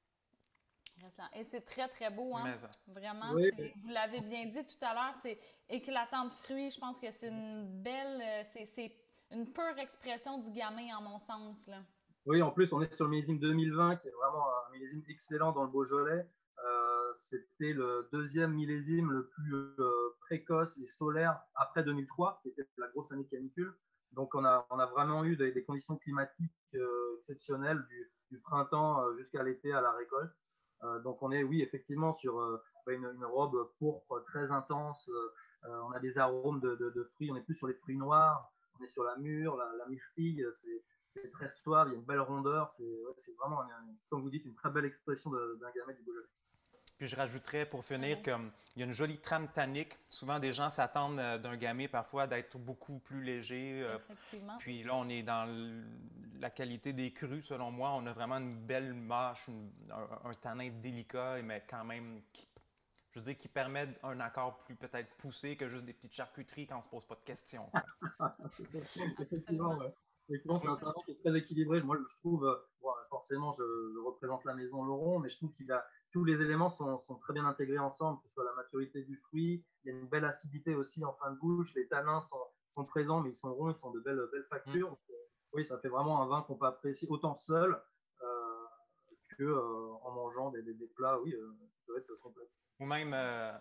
S1: Intéressant. Et c'est très, très beau, hein?
S2: Mais,
S1: Vraiment,
S5: Oui,
S1: vous l'avez bien dit tout à l'heure, c'est éclatant de fruits. Je pense que c'est une belle, c'est une pure expression du gamay, en mon sens, là.
S5: oui, en plus, on est sur le millésime 2020, qui est vraiment un millésime excellent dans le Beaujolais. C'était le deuxième millésime le plus précoce et solaire après 2003, qui était la grosse année canicule. Donc, on a vraiment eu des conditions climatiques exceptionnelles du printemps jusqu'à l'été à la récolte. Donc, on est, oui, effectivement, sur une robe pourpre très intense. On a des arômes de fruits. On n'est plus sur les fruits noirs. On est sur la mûre, la myrtille. C'est très suave, il y a une belle rondeur. C'est vraiment, comme vous dites, une très belle expression d'un gamay du Beaujolais.
S2: puis je rajouterais pour
S1: Très
S2: finir
S1: beau.
S2: qu'il y a une jolie trame tannique. Souvent, des gens s'attendent d'un gamay parfois d'être beaucoup plus léger.
S1: Effectivement.
S2: Puis là, on est dans la qualité des crus, selon moi. On a vraiment une belle mâche, un tanin délicat, mais quand même, je veux dire, qui permet un accord plus peut-être poussé que juste des petites charcuteries quand on se pose pas de questions, quoi.
S5: Effectivement,
S1: Absolument.
S5: ouais. Effectivement, c'est un cerveau qui est très équilibré. Moi, je trouve, bon, forcément, je représente la maison Laurent, mais je trouve qu'il a tous les éléments sont très bien intégrés ensemble, que ce soit la maturité du fruit, il y a une belle acidité aussi en fin de bouche, les tanins sont présents, mais ils sont ronds, ils sont de belles
S2: Mm.
S5: factures. Donc, oui, ça fait vraiment un vin qu'on peut apprécier autant seul que en mangeant des plats, oui, qui peuvent être complexes.
S2: Ou même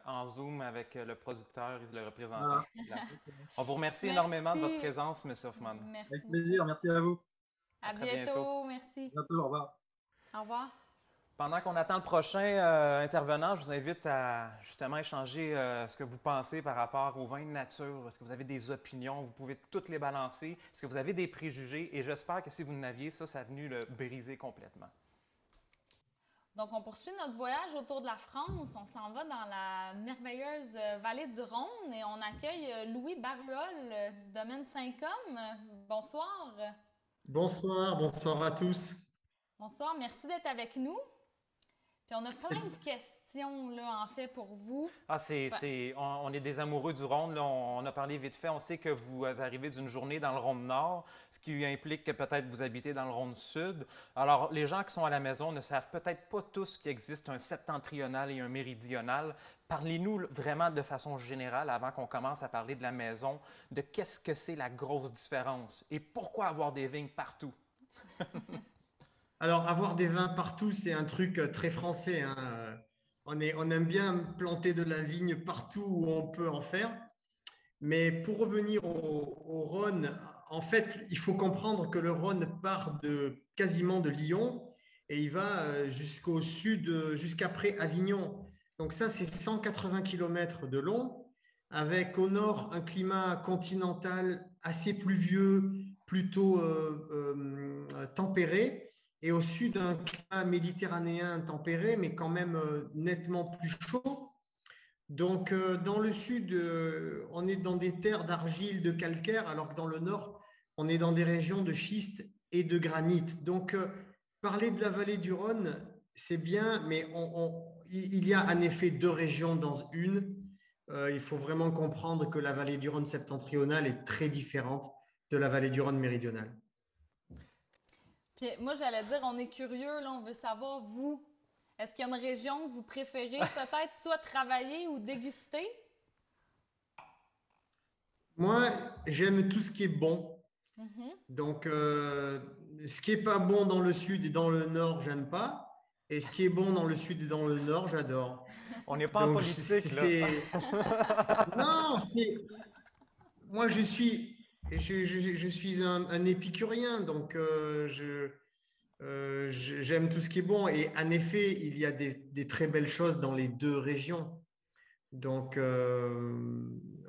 S2: en Zoom avec le producteur et le représentant
S5: Voilà.
S2: sur place. On vous remercie énormément de votre
S1: Merci.
S2: présence, M. Hoffman.
S1: Merci
S5: Avec
S1: beaucoup.
S5: plaisir, merci à vous.
S1: À
S2: très bientôt.
S1: bientôt. Merci.
S5: À bientôt, au revoir.
S1: Au revoir.
S2: Pendant qu'on attend le prochain intervenant, je vous invite à justement échanger ce que vous pensez par rapport au vin de nature. Est-ce que vous avez des opinions? Vous pouvez toutes les balancer. Est-ce que vous avez des préjugés? Et j'espère que si vous n'aviez, ça a venu le briser complètement.
S1: Donc, on poursuit notre voyage autour de la France. On s'en va dans la merveilleuse vallée du Rhône et on accueille Louis Barreul du domaine Saint-Côme. Bonsoir.
S6: Bonsoir, bonsoir à tous.
S1: Bonsoir, merci d'être avec nous. Puis on a plein de questions, là, en fait, pour vous.
S2: Ah, on est des amoureux du Rhône. Là. On a parlé vite fait. On sait que vous arrivez d'une journée dans le Rhône Nord, ce qui implique que peut-être vous habitez dans le Rhône Sud. Alors, les gens qui sont à la maison ne savent peut-être pas tous qu'il existe un septentrional et un méridional. Parlez-nous vraiment de façon générale, avant qu'on commence à parler de la maison, de qu'est-ce que c'est la grosse différence et pourquoi avoir des vignes partout.
S6: Alors, avoir des vins partout, c'est un truc très français, hein. On aime bien planter de la vigne partout où on peut en faire. Mais pour revenir au Rhône, en fait, il faut comprendre que le Rhône part quasiment de Lyon et il va jusqu'au sud, jusqu'après Avignon. Donc ça, c'est 180 km de long, avec au nord un climat assez pluvieux, plutôt tempéré, et au sud un climat méditerranéen tempéré, mais quand même nettement plus chaud. Donc, dans le sud, on est dans des terres d'argile, de calcaire, alors que dans le nord, on est dans des régions de schiste et de granit. Donc, parler de la vallée du Rhône, c'est bien, mais il y a en effet deux régions dans une. Il faut vraiment comprendre que la vallée du Rhône septentrionale est très différente de la vallée du Rhône méridionale.
S1: Puis moi, j'allais dire, on est curieux, là, on veut savoir, vous, est-ce qu'il y a une région que vous préférez peut-être soit travailler ou déguster?
S6: Moi, j'aime tout ce qui est bon.
S1: Mhm.
S6: Donc, ce qui n'est pas bon dans le sud et dans le nord, j'aime pas. Et ce qui est bon dans le sud et dans le nord, j'adore.
S2: On n'est pas en
S6: Donc,
S2: politique, là.
S6: Non, moi, je suis un épicurien. Donc, j'aime tout ce qui est bon. Et en effet, il y a des très belles choses dans les deux régions. Donc,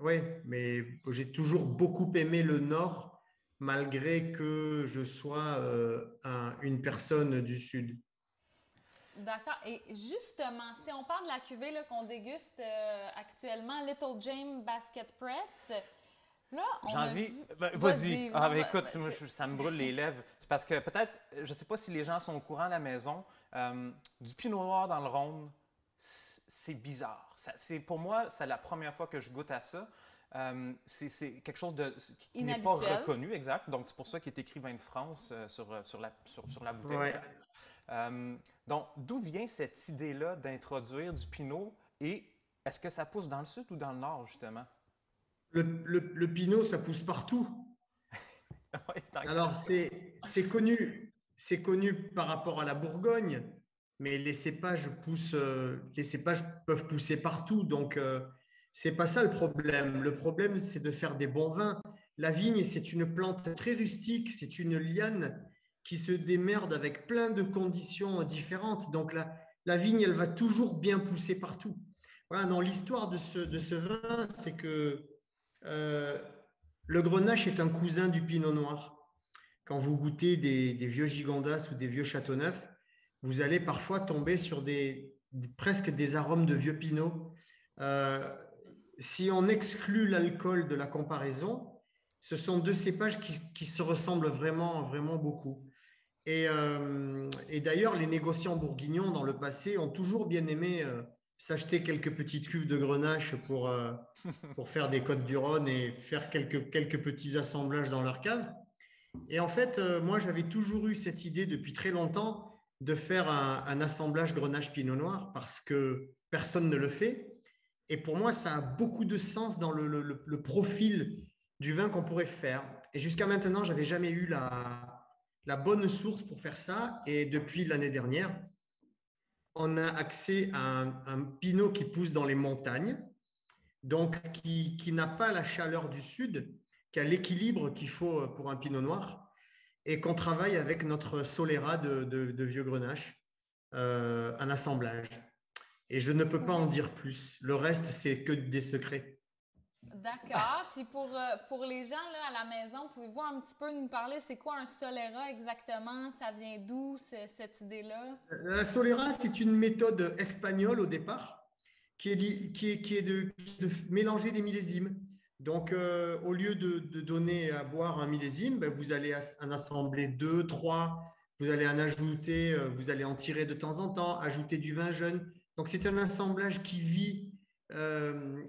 S6: oui, mais j'ai toujours beaucoup aimé le nord, malgré que je sois une personne du sud.
S1: D'accord. Et justement, si on parle de la cuvée là, qu'on déguste actuellement, Little James Basket Press, là,
S2: J'ai
S1: on a
S2: envie.
S1: vu...
S2: Vas-y. Ah, ben,
S1: non,
S2: écoute, moi, ça me brûle les lèvres. C'est parce que peut-être, je ne sais pas si les gens sont au courant à la maison, du pinot noir dans le Rhône, c'est bizarre. Pour moi, c'est la première fois que je goûte à ça. C'est quelque chose qui n'est pas
S1: Inhabituel.
S2: reconnu, exact. Donc, c'est pour ça qu'il est écrit Vin de France sur la bouteille.
S6: Ouais.
S2: Donc, d'où vient cette idée-là d'introduire du pinot et est-ce que ça pousse dans le sud ou dans le nord, justement?
S6: Le pinot, ça pousse partout.
S2: Ouais, tant qu'à
S6: Alors,
S2: ça.
S6: c'est connu par rapport à la Bourgogne, mais les cépages peuvent pousser partout. Donc, c'est pas ça le problème. Le problème, c'est de faire des bons vins. La vigne, c'est une plante très rustique, c'est une liane qui se démerde avec plein de conditions différentes. Donc, la vigne, elle va toujours bien pousser partout. Voilà, dans l'histoire de ce vin, c'est que euh, le Grenache est un cousin du Pinot Noir. Quand vous goûtez des vieux Gigondas ou des vieux Châteauneuf, vous allez parfois tomber sur presque des arômes de vieux Pinot. Euh, si on exclut l'alcool de la comparaison, ce sont deux cépages qui se ressemblent vraiment, vraiment beaucoup. Et d'ailleurs, les négociants bourguignons dans le passé ont toujours bien aimé s'acheter quelques petites cuves de Grenache pour faire des Côtes du Rhône et faire quelques petits assemblages dans leur cave. Et en fait, moi, j'avais toujours eu cette idée depuis très longtemps de faire un assemblage Grenache Pinot Noir parce que personne ne le fait. Et pour moi, ça a beaucoup de sens dans le profil du vin qu'on pourrait faire. Et jusqu'à maintenant, j'avais jamais eu la bonne source pour faire ça. Et depuis l'année dernière, on a accès à un pinot qui pousse dans les montagnes, donc qui n'a pas la chaleur du sud, qui a l'équilibre qu'il faut pour un pinot noir, et qu'on travaille avec notre Solera de vieux Grenache, un assemblage. Et je ne peux pas en dire plus. Le reste, c'est que des secrets.
S1: D'accord. Puis pour les gens là, à la maison, pouvez-vous un petit peu nous parler, c'est quoi un Solera exactement? Ça vient d'où cette idée-là?
S6: La Solera, c'est une méthode espagnole au départ qui est de mélanger des millésimes. Donc, au lieu de donner à boire un millésime, ben, vous allez en assembler deux, trois, vous allez en ajouter, vous allez en tirer de temps en temps, ajouter du vin jeune. Donc, c'est un assemblage qui vit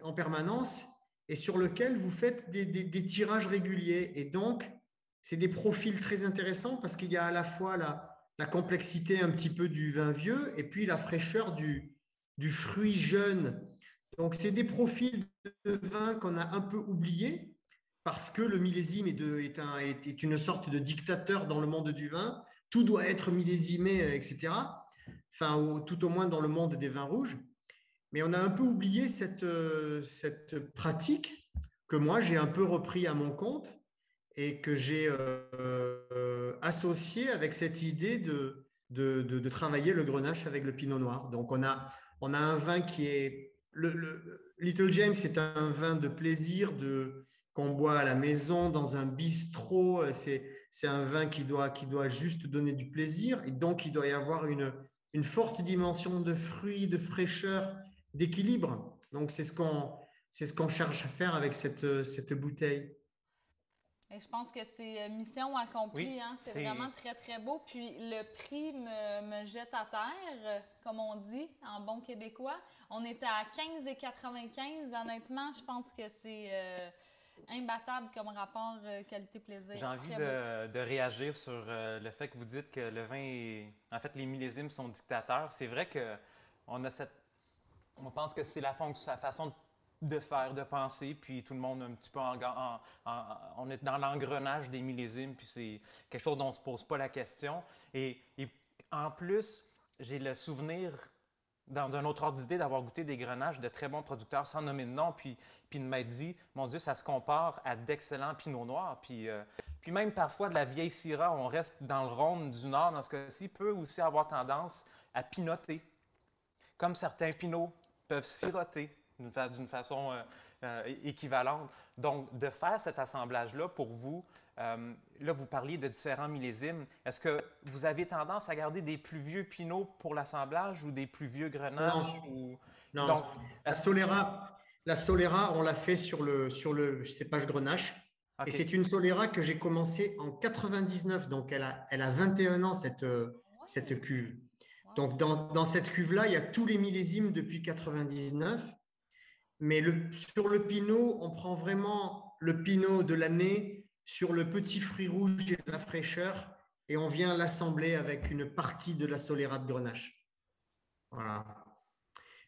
S6: en permanence et sur lequel vous faites des tirages réguliers. Et donc, c'est des profils très intéressants parce qu'il y a à la fois la complexité un petit peu du vin vieux et puis la fraîcheur du fruit jeune. Donc, c'est des profils de vin qu'on a un peu oubliés parce que le millésime est une sorte de dictateur dans le monde du vin. Tout doit être millésimé, etc. Enfin, tout au moins dans le monde des vins rouges. Mais on a un peu oublié cette pratique que moi, j'ai un peu repris à mon compte et que j'ai associé avec cette idée de travailler le Grenache avec le Pinot Noir. Donc, on a un vin qui est... Le Little James, c'est un vin de plaisir qu'on boit à la maison, dans un bistrot. C'est un vin qui doit juste donner du plaisir. Et donc, il doit y avoir une forte dimension de fruits, de fraîcheur, d'équilibre. Donc, c'est ce qu'on cherche à faire avec cette bouteille.
S1: Et je pense que c'est mission accomplie.
S2: Oui,
S1: Hein? C'est vraiment très, très beau. Puis le prix me jette à terre, comme on dit en bon québécois. On était à 15,95. Honnêtement, je pense que c'est imbattable comme rapport qualité-plaisir.
S2: J'ai envie de réagir sur le fait que vous dites que le vin en fait, les millésimes sont dictateurs. C'est vrai que on pense que c'est la façon de faire, de penser, puis tout le monde un petit peu on est dans l'engrenage des millésimes, puis c'est quelque chose dont on ne se pose pas la question. Et en plus, j'ai le souvenir, dans un autre ordre d'idée, d'avoir goûté des grenaches de très bons producteurs, sans nommer de nom, puis de m'être dit, mon Dieu, ça se compare à d'excellents pinots noirs, puis même parfois de la vieille Syrah, on reste dans le Rhône du Nord, dans ce cas-ci, peut aussi avoir tendance à pinoter, comme certains pinots peuvent siroter d'une façon équivalentes. Donc, de faire cet assemblage-là pour vous, là, vous parliez de différents millésimes. Est-ce que vous avez tendance à garder des plus vieux pinots pour l'assemblage ou des plus vieux grenaches?
S6: Non.
S2: Donc,
S6: la Solera, on l'a fait sur le cépage Grenache.
S2: okay.
S6: Et c'est une Solera que j'ai commencé en 99. Donc, elle a 21 ans, cette cuve. Donc, dans cette cuve-là, il y a tous les millésimes depuis 99. Mais sur le pinot, on prend vraiment le pinot de l'année sur le petit fruit rouge et la fraîcheur et on vient l'assembler avec une partie de la Solera de Grenache. Voilà.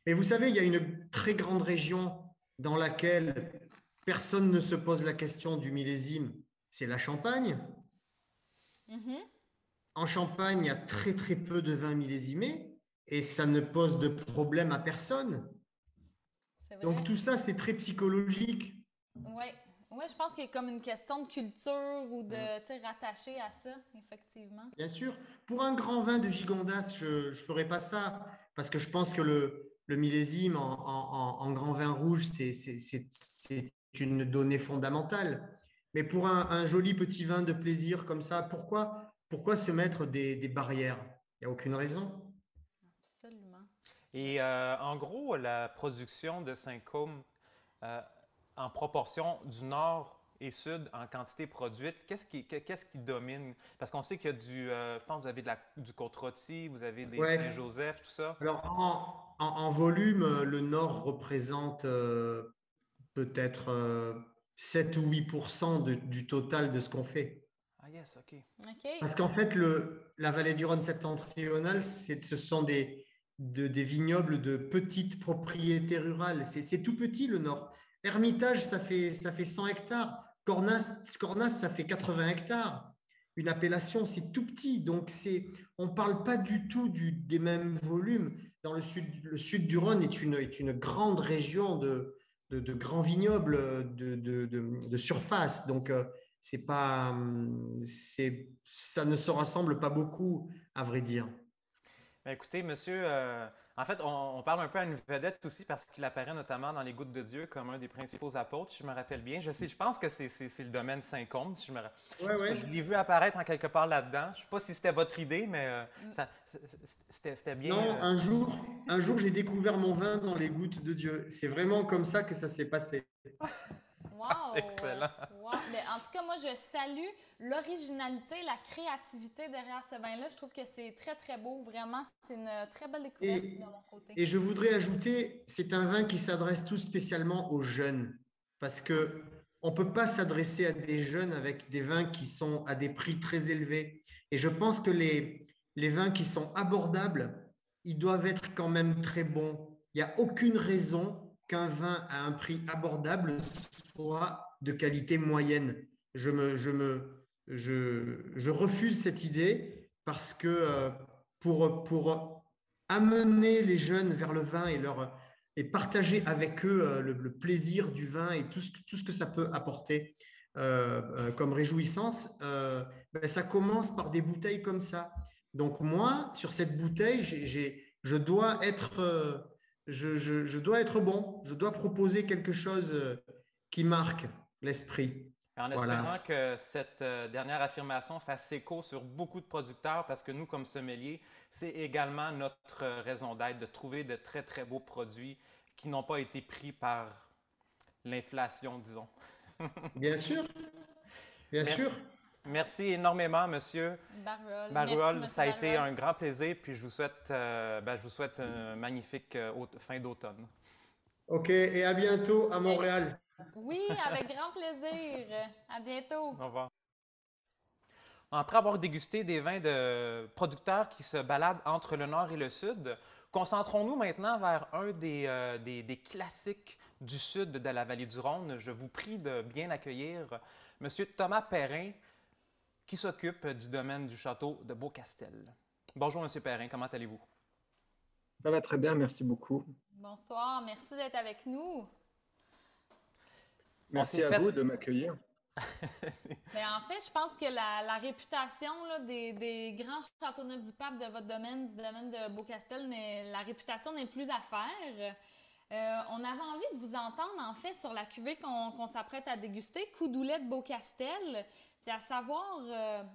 S6: Mais vous savez, il y a une très grande région dans laquelle personne ne se pose la question du millésime, c'est la Champagne. En Champagne, il y a très très peu de vins millésimés et ça ne pose de problème à personne. Donc tout ça, c'est très psychologique.
S1: Oui. Oui, je pense qu'il y a comme une question de culture ou de rattaché à ça, effectivement.
S6: Bien sûr. Pour un grand vin de Gigondas, je ne ferai pas ça parce que je pense que le millésime en grand vin rouge, c'est une donnée fondamentale. Mais pour un joli petit vin de plaisir comme ça, pourquoi se mettre des barrières? Il n'y a aucune raison.
S1: Absolument.
S2: Et en gros, la production de Saint-Côme, en proportion du nord et sud en quantité produite, qu'est-ce qui domine? Parce qu'on sait qu'il y a je pense que vous avez du côte-rôti, vous avez des Saint-Joseph, tout ça.
S6: Alors, en volume, le nord représente peut-être 7 ou 8% du total de ce qu'on fait.
S2: Ah yes, OK.
S6: Parce qu'en fait, la vallée du Rhône septentrionale, ce sont des vignobles de petites propriétés rurales. C'est tout petit, le nord. Hermitage, ça fait 100 hectares. Cornas, ça fait 80 hectares. Une appellation, c'est tout petit. Donc, on ne parle pas du tout des mêmes volumes. Dans le sud du Rhône est une grande région de grands vignobles de surface. Donc, ça ne se rassemble pas beaucoup, à vrai dire.
S2: Bien, écoutez, monsieur, en fait, on parle un peu à une vedette aussi parce qu'il apparaît notamment dans les Gouttes de Dieu comme un des principaux apôtres, si je me rappelle bien. Je pense que c'est le domaine Saint-Côme, si je me rappelle.
S6: Ouais.
S2: Je l'ai vu apparaître en quelque part là-dedans. Je ne sais pas si c'était votre idée, mais c'était bien.
S6: Non, un jour, j'ai découvert mon vin dans les Gouttes de Dieu. C'est vraiment comme ça que ça s'est passé.
S1: Wow!
S2: C'est excellent.
S1: Wow. Mais en tout cas, moi, je salue l'originalité, la créativité derrière ce vin-là. Je trouve que c'est très, très beau. Vraiment, c'est une très belle découverte de mon côté.
S6: Et je voudrais ajouter, c'est un vin qui s'adresse tout spécialement aux jeunes. Parce que on ne peut pas s'adresser à des jeunes avec des vins qui sont à des prix très élevés. Et je pense que les vins qui sont abordables, ils doivent être quand même très bons. Il n'y a aucune raison qu'un vin à un prix abordable soit de qualité moyenne. Je refuse cette idée parce que pour amener les jeunes vers le vin et partager avec eux le plaisir du vin et tout ce que ça peut apporter comme réjouissance, ça commence par des bouteilles comme ça. Donc moi, sur cette bouteille, je dois être bon, je dois proposer quelque chose qui marque l'esprit.
S2: En espérant que cette dernière affirmation fasse écho sur beaucoup de producteurs, parce que nous, comme sommeliers, c'est également notre raison d'être, de trouver de très, très beaux produits qui n'ont pas été pris par l'inflation, disons.
S6: Bien sûr. Bien sûr.
S2: Merci énormément, Monsieur Baruol. Ça a été un grand plaisir, puis je vous souhaite une magnifique fin d'automne. OK,
S6: et à bientôt à Montréal.
S1: Oui, avec grand plaisir. À bientôt.
S2: Au revoir. Après avoir dégusté des vins de producteurs qui se baladent entre le nord et le sud, concentrons-nous maintenant vers un des classiques du sud de la vallée du Rhône. Je vous prie de bien accueillir M. Thomas Perrin, qui s'occupe du domaine du château de Beaucastel. Bonjour, M. Perrin, comment allez-vous?
S7: Ça va très bien, merci beaucoup.
S1: Bonsoir, merci d'être avec nous.
S7: Merci à vous de m'accueillir.
S1: Mais en fait, je pense que la réputation là, des grands Châteauneuf-du-Pape de votre domaine, du domaine de Beaucastel, la réputation n'est plus à faire. On avait envie de vous entendre, en fait, sur la cuvée qu'on s'apprête à déguster, Coudoulet de Beaucastel. Puis à savoir,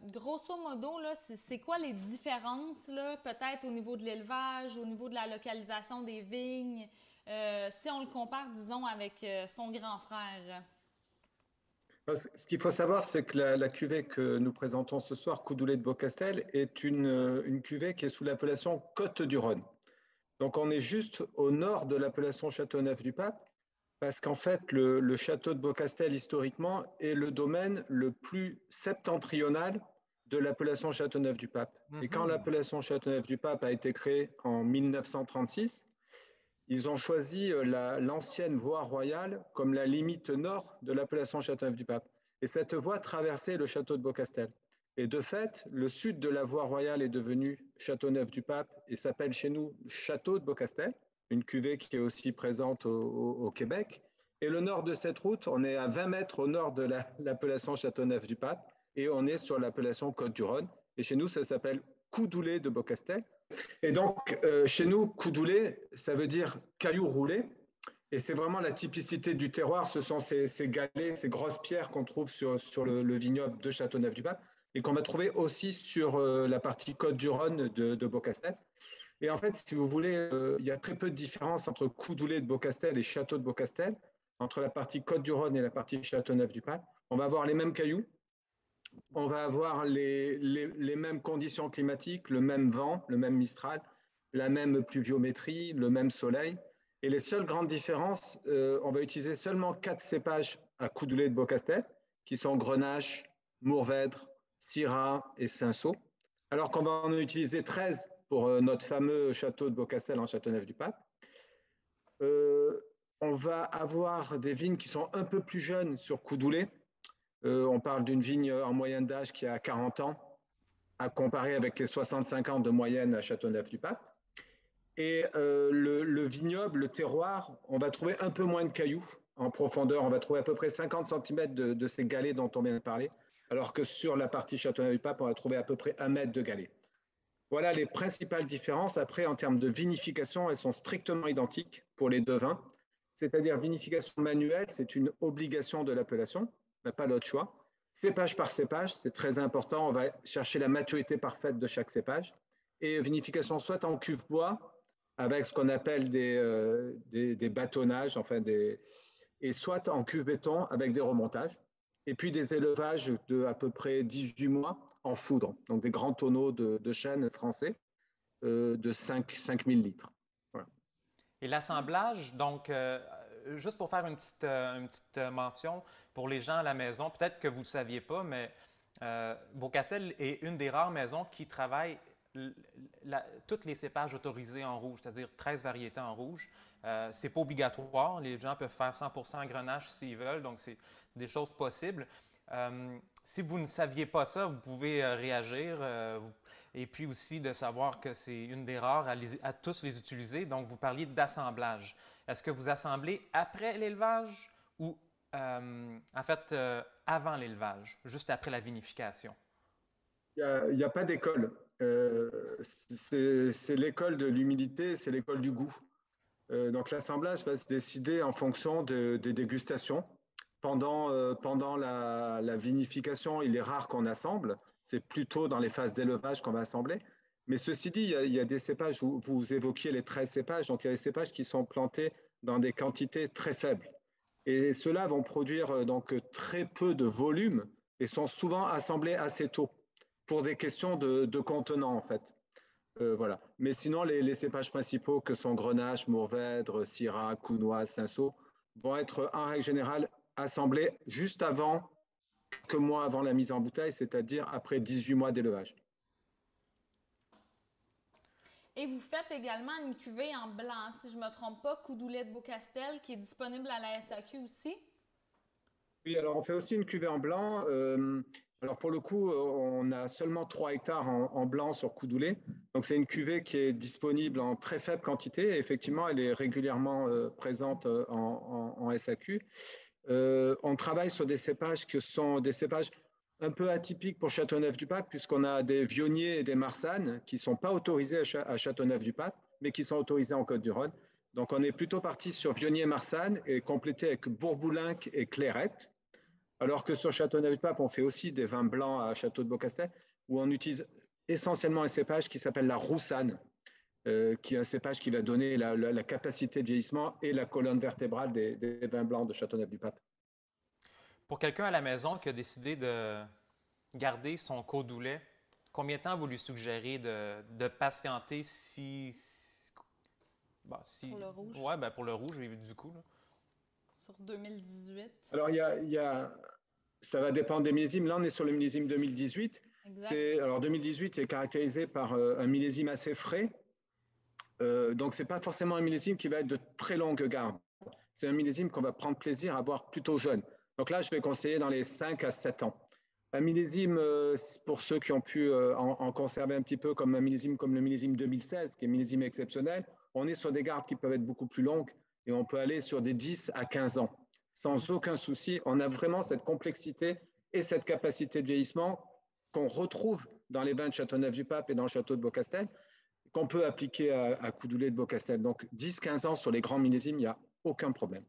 S1: grosso modo, là, c'est quoi les différences, là, peut-être au niveau de l'élevage, au niveau de la localisation des vignes, si on le compare, disons, avec son grand frère?
S7: Ce qu'il faut savoir, c'est que la cuvée que nous présentons ce soir, Coudoulet de Beaucastel, est une cuvée qui est sous l'appellation Côtes-du-Rhône. Donc on est juste au nord de l'appellation Châteauneuf-du-Pape, parce qu'en fait, le château de Beaucastel, historiquement, est le domaine le plus septentrional de l'appellation Châteauneuf-du-Pape. Et quand l'appellation Châteauneuf-du-Pape a été créée en 1936, ils ont choisi l'ancienne voie royale comme la limite nord de l'appellation Châteauneuf-du-Pape. Et cette voie traversait le château de Beaucastel. Et de fait, le sud de la voie royale est devenu Châteauneuf-du-Pape et s'appelle chez nous Château de Beaucastel, une cuvée qui est aussi présente au Québec. Et le nord de cette route, on est à 20 mètres au nord de l'appellation Châteauneuf-du-Pape et on est sur l'appellation Côtes-du-Rhône. Et chez nous, ça s'appelle Coudoulet de Beaucastel. Et donc, chez nous, Coudoulet, ça veut dire caillou roulé. Et c'est vraiment la typicité du terroir. Ce sont ces galets, ces grosses pierres qu'on trouve sur le vignoble de Châteauneuf-du-Pape et qu'on va trouver aussi sur la partie Côte-du-Rhône de Beaucastel. Et en fait, si vous voulez, il y a très peu de différence entre Coudoulet de Beaucastel et Château de Beaucastel, entre la partie Côte-du-Rhône et la partie Châteauneuf-du-Pape. On va avoir les mêmes cailloux, on va avoir les mêmes conditions climatiques, le même vent, le même mistral, la même pluviométrie, le même soleil. Et les seules grandes différences, on va utiliser seulement 4 cépages à Coudoulet de Beaucastel, qui sont Grenache, Mourvèdre, Syrah et Cinsault, alors qu'on va en utiliser 13 pour notre fameux château de Beaucastel en Châteauneuf-du-Pape. On va avoir des vignes qui sont un peu plus jeunes sur Coudoulet. On parle d'une vigne en moyenne d'âge qui a 40 ans, à comparer avec les 65 ans de moyenne à Châteauneuf-du-Pape. Et le vignoble, le terroir, on va trouver un peu moins de cailloux en profondeur. On va trouver à peu près 50 cm de ces galets dont on vient de parler, alors que sur la partie Châteauneuf-du-Pape, on va trouver à peu près 1 mètre de galets. Voilà les principales différences. Après, en termes de vinification, elles sont strictement identiques pour les deux vins. C'est-à-dire vinification manuelle, c'est une obligation de l'appellation. On n'a pas l'autre choix. Cépage par cépage, c'est très important. On va chercher la maturité parfaite de chaque cépage. Et vinification soit en cuve-bois, avec ce qu'on appelle des bâtonnages, et soit en cuve-béton avec des remontages. Et puis des élevages de à peu près 18 mois en foudre, donc des grands tonneaux de chêne français de 5000 litres. Voilà.
S2: Et l'assemblage, donc, juste pour faire une petite mention pour les gens à la maison, peut-être que vous ne le saviez pas, mais Beaucastel est une des rares maisons qui travaille toutes les cépages autorisés en rouge, c'est-à-dire 13 variétés en rouge. Ce n'est pas obligatoire. Les gens peuvent faire 100% Grenache s'ils veulent, donc c'est des choses possibles. Si vous ne saviez pas ça, vous pouvez réagir. Et puis aussi de savoir que c'est une des rares à tous les utiliser. Donc, vous parliez d'assemblage. Est-ce que vous assemblez après l'élevage ou en fait avant l'élevage, juste après la vinification?
S7: Il n'y a pas d'école. C'est l'école de l'humidité, c'est l'école du goût. Donc l'assemblage va se décider en fonction des dégustations. Pendant la vinification, il est rare qu'on assemble. C'est plutôt dans les phases d'élevage qu'on va assembler. Mais ceci dit, il y a des cépages, vous évoquiez les 13 cépages, donc il y a des cépages qui sont plantés dans des quantités très faibles. Et ceux-là vont produire donc très peu de volume et sont souvent assemblés assez tôt pour des questions de contenant en fait. Voilà. Mais sinon, les cépages principaux que sont Grenache, Mourvèdre, Syrah, Counoise, Cinsault vont être en règle générale assemblés juste avant, quelques mois avant la mise en bouteille, c'est-à-dire après 18 mois d'élevage.
S1: Et vous faites également une cuvée en blanc, si je ne me trompe pas, Coudoulet de Beaucastel, qui est disponible à la SAQ aussi.
S7: Oui, alors on fait aussi une cuvée en blanc. Alors pour le coup, on a seulement 3 hectares en blanc sur Coudoulet. Donc c'est une cuvée qui est disponible en très faible quantité. Et effectivement, elle est régulièrement présente en SAQ. On travaille sur des cépages qui sont des cépages un peu atypiques pour Châteauneuf-du-Pape, puisqu'on a des vionniers et des marsannes qui ne sont pas autorisés à Châteauneuf-du-Pape, mais qui sont autorisés en Côte-du-Rhône. Donc, on est plutôt parti sur Viognier-Marsanne et complété avec Bourboulinque et Clairette. Alors que sur Châteauneuf-du-Pape, on fait aussi des vins blancs à Château de Beaucastel, où on utilise essentiellement un cépage qui s'appelle la Roussanne, qui est un cépage qui va donner la capacité de vieillissement et la colonne vertébrale des vins blancs de Châteauneuf-du-Pape.
S2: Pour quelqu'un à la maison qui a décidé de garder son Côte-Doulet, combien de temps vous lui suggérez de patienter
S1: pour le rouge?
S2: Oui, pour le rouge, du coup. Là.
S1: Sur 2018.
S7: Alors, ça va dépendre des millésimes. Là, on est sur le millésime 2018. Alors, 2018 est caractérisé par un millésime assez frais. Donc, ce n'est pas forcément un millésime qui va être de très longue garde. C'est un millésime qu'on va prendre plaisir à boire plutôt jeune. Donc là, je vais conseiller dans les 5 à 7 ans. Un millésime, pour ceux qui ont pu en conserver un petit peu, comme un millésime comme le millésime 2016, qui est un millésime exceptionnel, on est sur des gardes qui peuvent être beaucoup plus longues et on peut aller sur des 10 à 15 ans. Sans aucun souci, on a vraiment cette complexité et cette capacité de vieillissement qu'on retrouve dans les vins de Châteauneuf-du-Pape et dans le château de Beaucastel, qu'on peut appliquer à Coudoulet de Beaucastel. Donc 10-15 ans sur les grands millésimes, il n'y a aucun problème.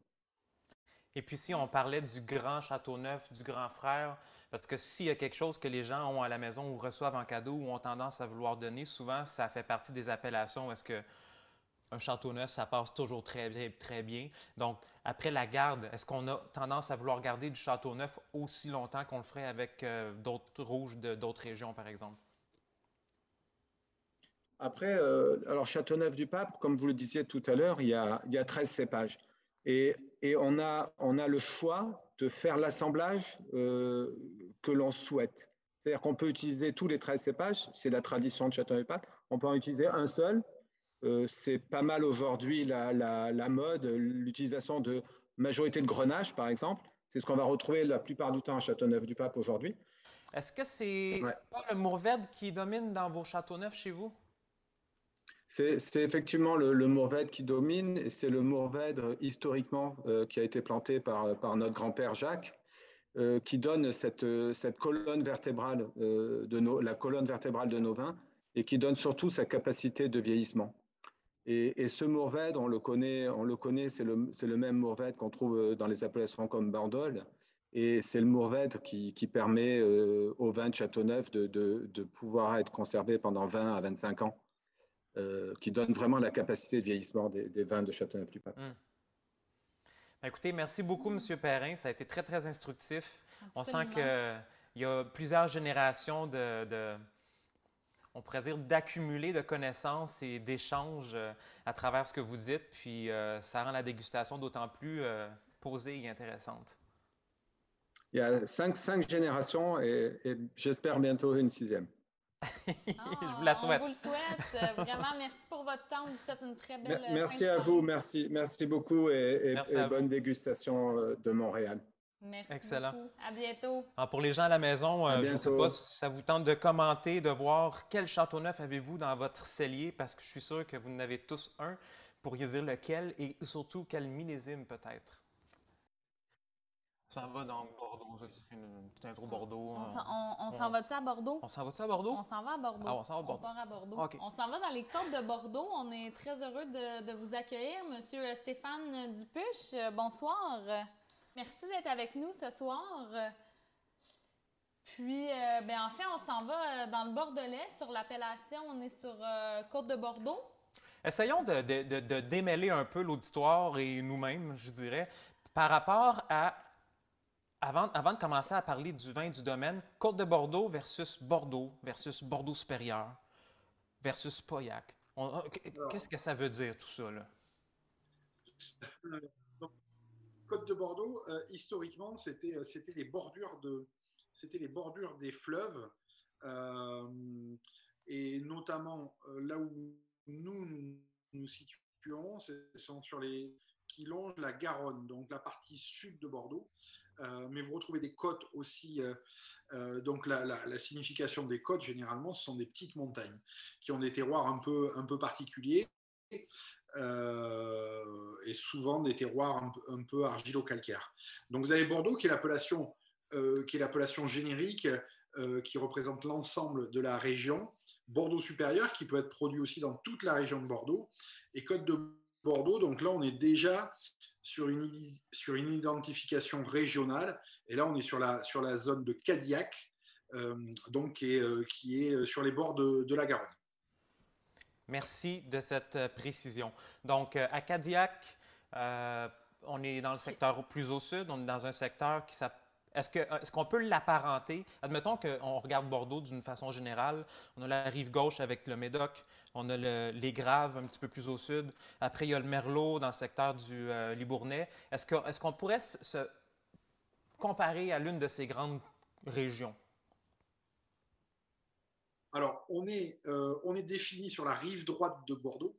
S2: Et puis si on parlait du grand Châteauneuf, du grand frère, parce que s'il y a quelque chose que les gens ont à la maison ou reçoivent en cadeau ou ont tendance à vouloir donner, souvent ça fait partie des appellations. Est-ce que un Châteauneuf, ça passe toujours très bien, très bien. Donc, après la garde, est-ce qu'on a tendance à vouloir garder du Châteauneuf aussi longtemps qu'on le ferait avec d'autres rouges d'autres régions, par exemple?
S7: Après, alors Châteauneuf-du-Pape, comme vous le disiez tout à l'heure, il y a 13 cépages. Et on a le choix de faire l'assemblage que l'on souhaite. C'est-à-dire qu'on peut utiliser tous les 13 cépages, c'est la tradition de Châteauneuf-du-Pape. On peut en utiliser un seul. C'est pas mal aujourd'hui la mode, l'utilisation de majorité de Grenache, par exemple. C'est ce qu'on va retrouver la plupart du temps à Châteauneuf-du-Pape aujourd'hui.
S2: Est-ce que c'est pas le Mourvèdre qui domine dans vos Châteauneuf chez vous?
S7: C'est effectivement le Mourvèdre qui domine, et c'est le Mourvèdre historiquement qui a été planté par notre grand-père Jacques, qui donne cette colonne vertébrale la colonne vertébrale de nos vins, et qui donne surtout sa capacité de vieillissement. Et ce Mourvèdre, on le connaît, c'est le même Mourvèdre qu'on trouve dans les appellations comme Bandol. Et c'est le Mourvèdre qui permet aux vins de Châteauneuf de pouvoir être conservés pendant 20 à 25 ans, qui donne vraiment la capacité de vieillissement des vins de Châteauneuf-du-Pape.
S2: Écoutez, merci beaucoup, M. Perrin. Ça a été très, très instructif.
S1: Absolument.
S2: On sent qu'il y a plusieurs générations on pourrait dire, d'accumuler de connaissances et d'échanges à travers ce que vous dites. Puis ça rend la dégustation d'autant plus posée et intéressante.
S7: Il y a cinq générations et j'espère bientôt une 6e.
S2: Je vous la souhaite.
S1: On vous le souhaite. Vraiment, merci pour votre temps. On vous souhaite une très belle
S7: Merci à vous. Merci beaucoup et bonne dégustation de Montréal.
S1: Merci
S2: Excellent.
S1: beaucoup. À bientôt.
S2: Alors pour les gens à la maison, je ne sais pas si ça vous tente de commenter, de voir quel Châteauneuf avez-vous dans votre cellier, parce que je suis sûr que vous en avez tous un. Pourriez dire lequel et surtout quel millésime peut-être. Ça va dans Bordeaux, ça fait une petite intro Bordeaux.
S1: On s'en va-tu à Bordeaux?
S2: On s'en va-tu à Bordeaux?
S1: On s'en va à Bordeaux.
S2: Ah, on s'en va à Bordeaux.
S1: On part à Bordeaux.
S2: Okay.
S1: On s'en va dans les côtes de Bordeaux. On est très heureux de vous accueillir, Monsieur Stéphane Dupuche. Bonsoir. Merci d'être avec nous ce soir. Puis, en fait, on s'en va dans le Bordelais, sur l'appellation. On est sur Côte de Bordeaux.
S2: Essayons de démêler un peu l'auditoire et nous-mêmes, je dirais, par rapport à, avant de commencer à parler du vin du domaine, Côte de Bordeaux versus Bordeaux supérieur, versus Pauillac. Qu'est-ce que ça veut dire tout ça, là?
S8: Côte de Bordeaux, historiquement, c'était les bordures des fleuves, et notamment là où nous situons, sont sur les qui longent la Garonne, donc la partie sud de Bordeaux. Mais vous retrouvez des côtes aussi. Donc la signification des côtes, généralement, ce sont des petites montagnes qui ont des terroirs un peu particuliers. Et souvent des terroirs un peu argilo-calcaires. Donc vous avez Bordeaux qui est l'appellation générique qui représente l'ensemble de la région. Bordeaux supérieur qui peut être produit aussi dans toute la région de Bordeaux. Et Côte de Bordeaux. Donc là, on est déjà sur une identification régionale. Et là, on est sur la zone de Cadillac, donc qui est sur les bords de la Garonne.
S2: Merci de cette précision. Donc, à Cadillac, on est dans le secteur plus au sud, on est dans un secteur qui s'appelle. Est-ce qu'on peut l'apparenter? Admettons qu'on regarde Bordeaux d'une façon générale. On a la rive gauche avec le Médoc, on a les Graves un petit peu plus au sud. Après, il y a le Merlot dans le secteur du Libournais. Est-ce qu'on pourrait se comparer à l'une de ces grandes régions?
S8: Alors, on est défini sur la rive droite de Bordeaux.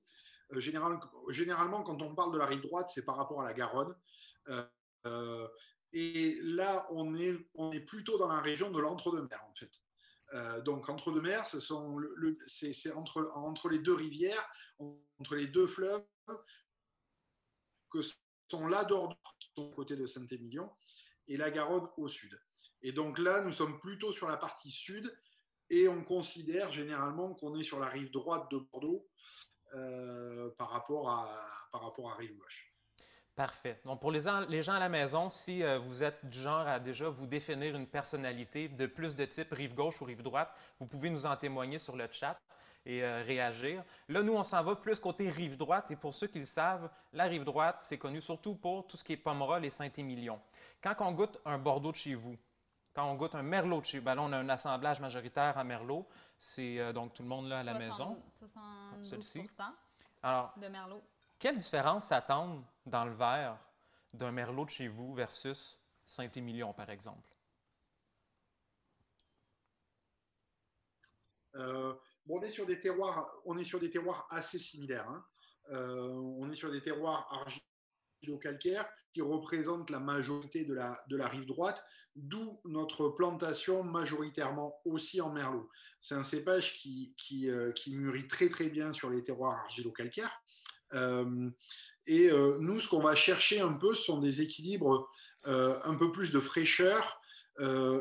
S8: Généralement, quand on parle de la rive droite, c'est par rapport à la Garonne. Et là, on est plutôt dans la région de l'Entre-deux-Mers, en fait. Donc, Entre-deux-Mers, c'est entre les deux rivières, entre les deux fleuves, que sont la Dordogne, qui sont aux côtés de Saint-Émilion, et la Garonne au sud. Et donc là, nous sommes plutôt sur la partie sud, et on considère généralement qu'on est sur la rive droite de Bordeaux par rapport à rive gauche.
S2: Parfait. Donc, pour les gens à la maison, si vous êtes du genre à déjà vous définir une personnalité de plus de type rive gauche ou rive droite, vous pouvez nous en témoigner sur le chat et réagir. Là, nous, on s'en va plus côté rive droite. Et pour ceux qui le savent, la rive droite, c'est connu surtout pour tout ce qui est Pomerol et Saint-Émilion. Quand on goûte un Bordeaux de chez vous, quand on goûte un Merlot de chez vous, ben là, on a un assemblage majoritaire à Merlot. C'est donc tout le monde là à la maison.
S1: 72%
S2: Alors,
S1: de Merlot.
S2: Quelle différence s'attend dans le verre d'un Merlot de chez vous versus Saint-Émilion, par exemple?
S8: On est sur des terroirs assez similaires. Hein. On est sur des terroirs argilo-calcaires qui représentent la majorité de la rive droite, d'où notre plantation majoritairement aussi en Merlot. C'est un cépage qui mûrit très très bien sur les terroirs argilo-calcaires. Nous, ce qu'on va chercher un peu, ce sont des équilibres un peu plus de fraîcheur,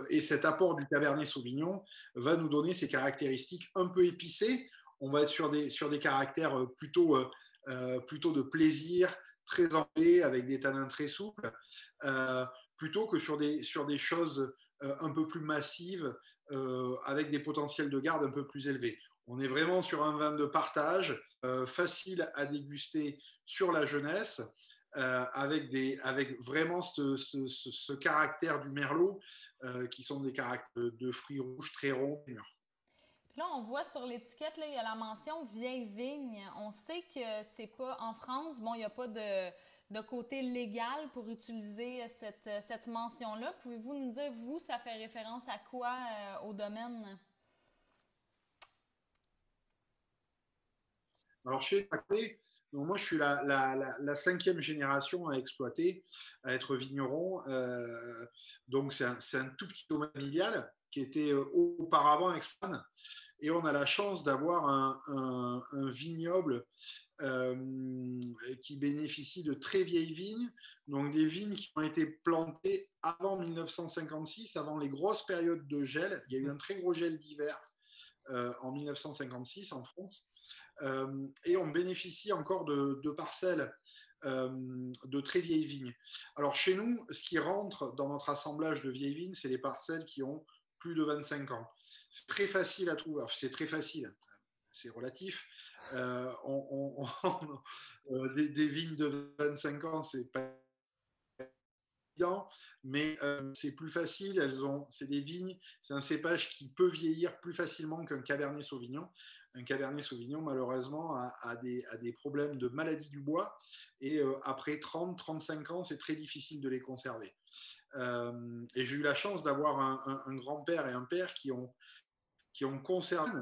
S8: et cet apport du Cabernet Sauvignon va nous donner ces caractéristiques un peu épicées. On va être sur des caractères plutôt de plaisir, très enlevés, avec des tanins très souples, plutôt que sur des choses un peu plus massives, avec des potentiels de garde un peu plus élevés. On est vraiment sur un vin de partage, facile à déguster sur la jeunesse, avec vraiment ce caractère du merlot, qui sont des caractères de fruits rouges très ronds.
S1: Là, on voit sur l'étiquette, là, il y a la mention vieille vigne. On sait que c'est pas en France, bon, il n'y a pas de côté légal pour utiliser cette mention-là. Pouvez-vous nous dire, vous, ça fait référence à quoi au domaine?
S8: Alors, chez Tacré, moi, je suis la 5e génération à exploiter, à être vigneron. Donc, c'est un tout petit domaine familial qui était auparavant Expan. Et on a la chance d'avoir un vignoble qui bénéficie de très vieilles vignes, donc des vignes qui ont été plantées avant 1956, avant les grosses périodes de gel. Il y a eu un très gros gel d'hiver en 1956 en France. Et on bénéficie encore de parcelles de très vieilles vignes. Alors chez nous, ce qui rentre dans notre assemblage de vieilles vignes, c'est les parcelles qui ont plus de 25 ans. C'est très facile à trouver. Enfin, c'est très facile, c'est relatif. Des vignes de 25 ans, c'est pas évident, mais c'est plus facile. C'est des vignes, c'est un cépage qui peut vieillir plus facilement qu'un Cabernet Sauvignon. Un Cabernet Sauvignon, malheureusement, a des problèmes de maladie du bois, et après 30-35 ans, c'est très difficile de les conserver. Et j'ai eu la chance d'avoir un grand-père et un père qui ont conservé,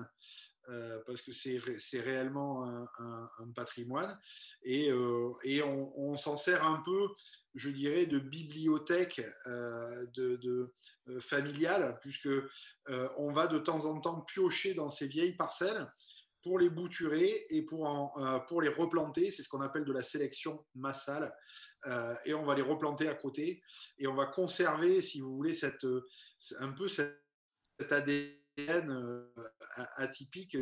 S8: parce que c'est réellement un patrimoine, et on s'en sert un peu, je dirais, de bibliothèque familiale, puisque on va de temps en temps piocher dans ces vieilles parcelles pour les bouturer et pour les replanter. C'est ce qu'on appelle de la sélection massale, et on va les replanter à côté, et on va conserver, si vous voulez, un peu cet ADN atypique.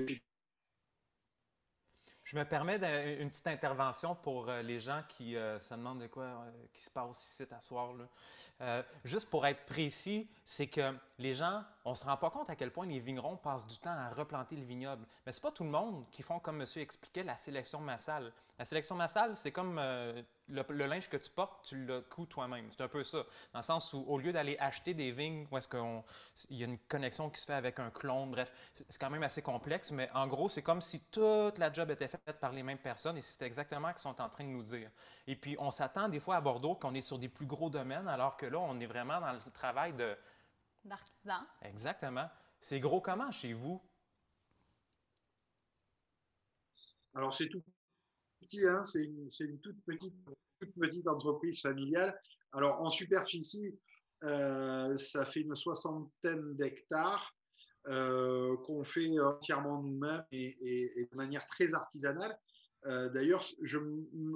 S2: Je me permets une petite intervention pour les gens qui se demandent de quoi qui se passe ici à soir, là. Juste pour être précis, c'est que les gens, on ne se rend pas compte à quel point les vignerons passent du temps à replanter le vignoble. Mais ce n'est pas tout le monde qui font, comme monsieur expliquait, la sélection massale. La sélection massale, c'est comme le linge que tu portes, tu le couds toi-même. C'est un peu ça. Dans le sens où, au lieu d'aller acheter des vignes où est-ce qu'il y a une connexion qui se fait avec un clone, bref, c'est quand même assez complexe, mais en gros, c'est comme si toute la job était faite par les mêmes personnes et c'est exactement ce qu'ils sont en train de nous dire. Et puis, on s'attend des fois à Bordeaux qu'on est sur des plus gros domaines, alors que là, on est vraiment dans le travail
S1: d'artisan.
S2: Exactement. C'est gros comment chez vous?
S8: Alors, c'est tout petit, hein, c'est une toute petite entreprise familiale. Alors, en superficie, ça fait une 60aine d'hectares qu'on fait entièrement nous-mêmes et de manière très artisanale. D'ailleurs,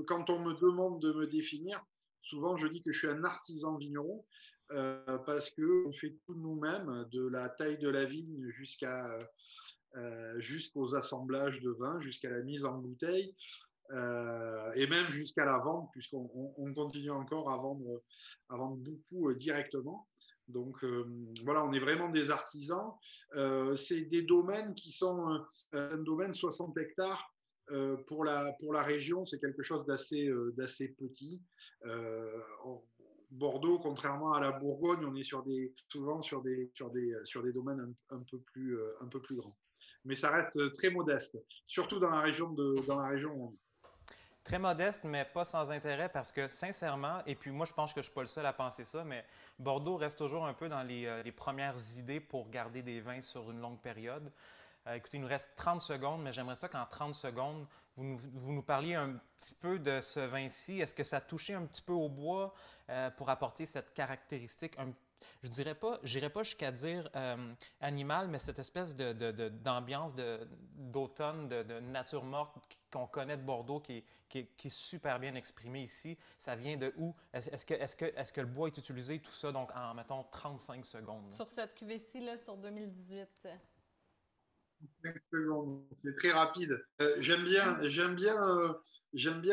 S8: quand on me demande de me définir, souvent je dis que je suis un artisan vigneron parce qu'on fait tout nous-mêmes, de la taille de la vigne jusqu'aux assemblages de vin, jusqu'à la mise en bouteille. Et même jusqu'à la vente, puisqu'on continue encore à vendre beaucoup directement. Donc voilà, on est vraiment des artisans. C'est des domaines qui sont un domaine 60 hectares. Pour la région, c'est quelque chose d'assez petit. Bordeaux, contrairement à la Bourgogne, on est souvent sur des domaines un peu plus grands. Mais ça reste très modeste, surtout dans la région où on est.
S2: Très modeste, mais pas sans intérêt parce que sincèrement, et puis moi je pense que je ne suis pas le seul à penser ça, mais Bordeaux reste toujours un peu dans les premières idées pour garder des vins sur une longue période. Écoutez, il nous reste 30 secondes, mais j'aimerais ça qu'en 30 secondes, vous nous parliez un petit peu de ce vin-ci. Est-ce que ça touchait un petit peu au bois pour apporter cette caractéristique je n'irais pas jusqu'à dire animal, mais cette espèce d'ambiance d'automne, de nature morte qu'on connaît de Bordeaux, qui est super bien exprimée ici. Ça vient de où? Est-ce que le bois est utilisé, tout ça, donc en, mettons, 35 secondes?
S1: Sur cette cuvée-ci, là, sur 2018.
S8: C'est très rapide. J'aime bien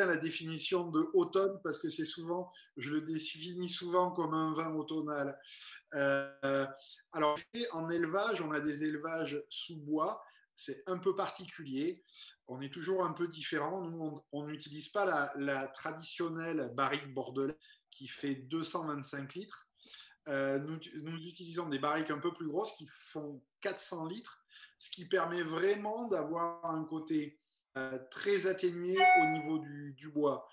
S8: la définition de automne parce que je le définis souvent comme un vin automnal. Alors, en élevage, on a des élevages sous bois. C'est un peu particulier. On est toujours un peu différent. Nous, on n'utilise pas la traditionnelle barrique bordelaise qui fait 225 litres. Nous utilisons des barriques un peu plus grosses qui font 400 litres. Ce qui permet vraiment d'avoir un côté très atténué au niveau du bois.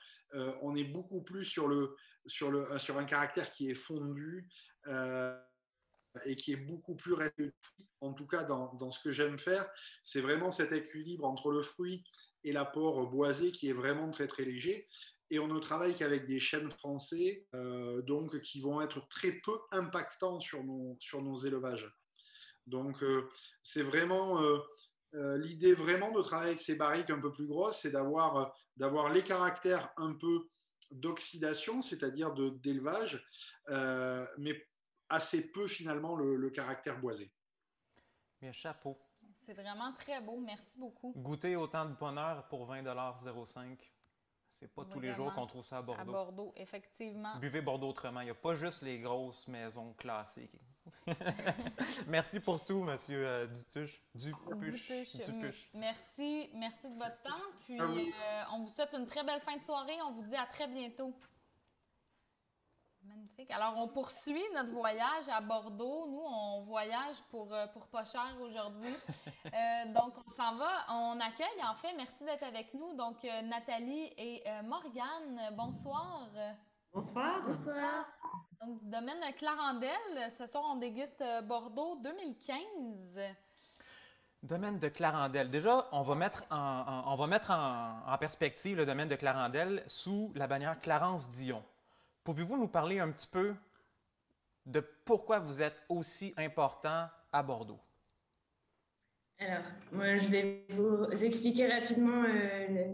S8: On est beaucoup plus sur un caractère qui est fondu et qui est beaucoup plus réduit. En tout cas, dans ce que j'aime faire, c'est vraiment cet équilibre entre le fruit et l'apport boisé qui est vraiment très très léger. Et on ne travaille qu'avec des chênes français, donc qui vont être très peu impactants sur nos élevages. Donc, c'est vraiment l'idée vraiment de travailler avec ces barriques un peu plus grosses, c'est d'avoir les caractères un peu d'oxydation, c'est-à-dire d'élevage, mais assez peu finalement le caractère boisé.
S2: Bien, chapeau.
S1: C'est vraiment très beau. Merci beaucoup.
S2: Goûter autant de bonheur pour 20,05 $. C'est pas tous les jours qu'on trouve ça à Bordeaux.
S1: À Bordeaux, effectivement.
S2: Buvez Bordeaux autrement. Il n'y a pas juste les grosses maisons classées. Merci pour tout, monsieur Dupuche.
S1: Merci de votre temps. Puis, on vous souhaite une très belle fin de soirée. On vous dit à très bientôt. Magnifique. Alors, on poursuit notre voyage à Bordeaux. Nous, on voyage pour pas cher aujourd'hui. Donc, on s'en va. On accueille, en fait, merci d'être avec nous. Donc, Nathalie et Morgane, bonsoir.
S9: Bonsoir.
S1: Bonsoir. Donc, du domaine Clarendelle, ce soir, on déguste Bordeaux 2015.
S2: Domaine de Clarendelle. Déjà, on va mettre en perspective le domaine de Clarendelle sous la bannière Clarence-Dion. Pouvez-vous nous parler un petit peu de pourquoi vous êtes aussi important à Bordeaux?
S9: Alors, moi, je vais vous expliquer rapidement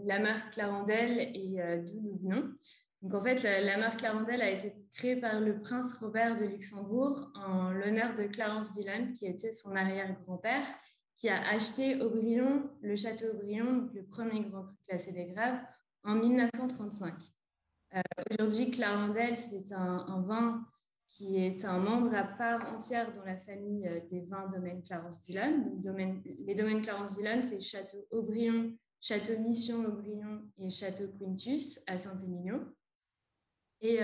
S9: la marque Clarendelle et d'où nous venons. Donc, en fait, la marque Clarendelle a été créée par le prince Robert de Luxembourg en l'honneur de Clarence Dillon, qui était son arrière-grand-père, qui a acheté Aubryon, le château Aubryon, le premier grand cru classé des Graves, en 1935. Aujourd'hui, Clarendelle, c'est un vin qui est un membre à part entière dans la famille des vins domaines Clarence-Dillon. Les domaines Clarence-Dillon, c'est Château Aubryon, Château Mission Aubryon et Château Quintus à Saint-Émilion. Et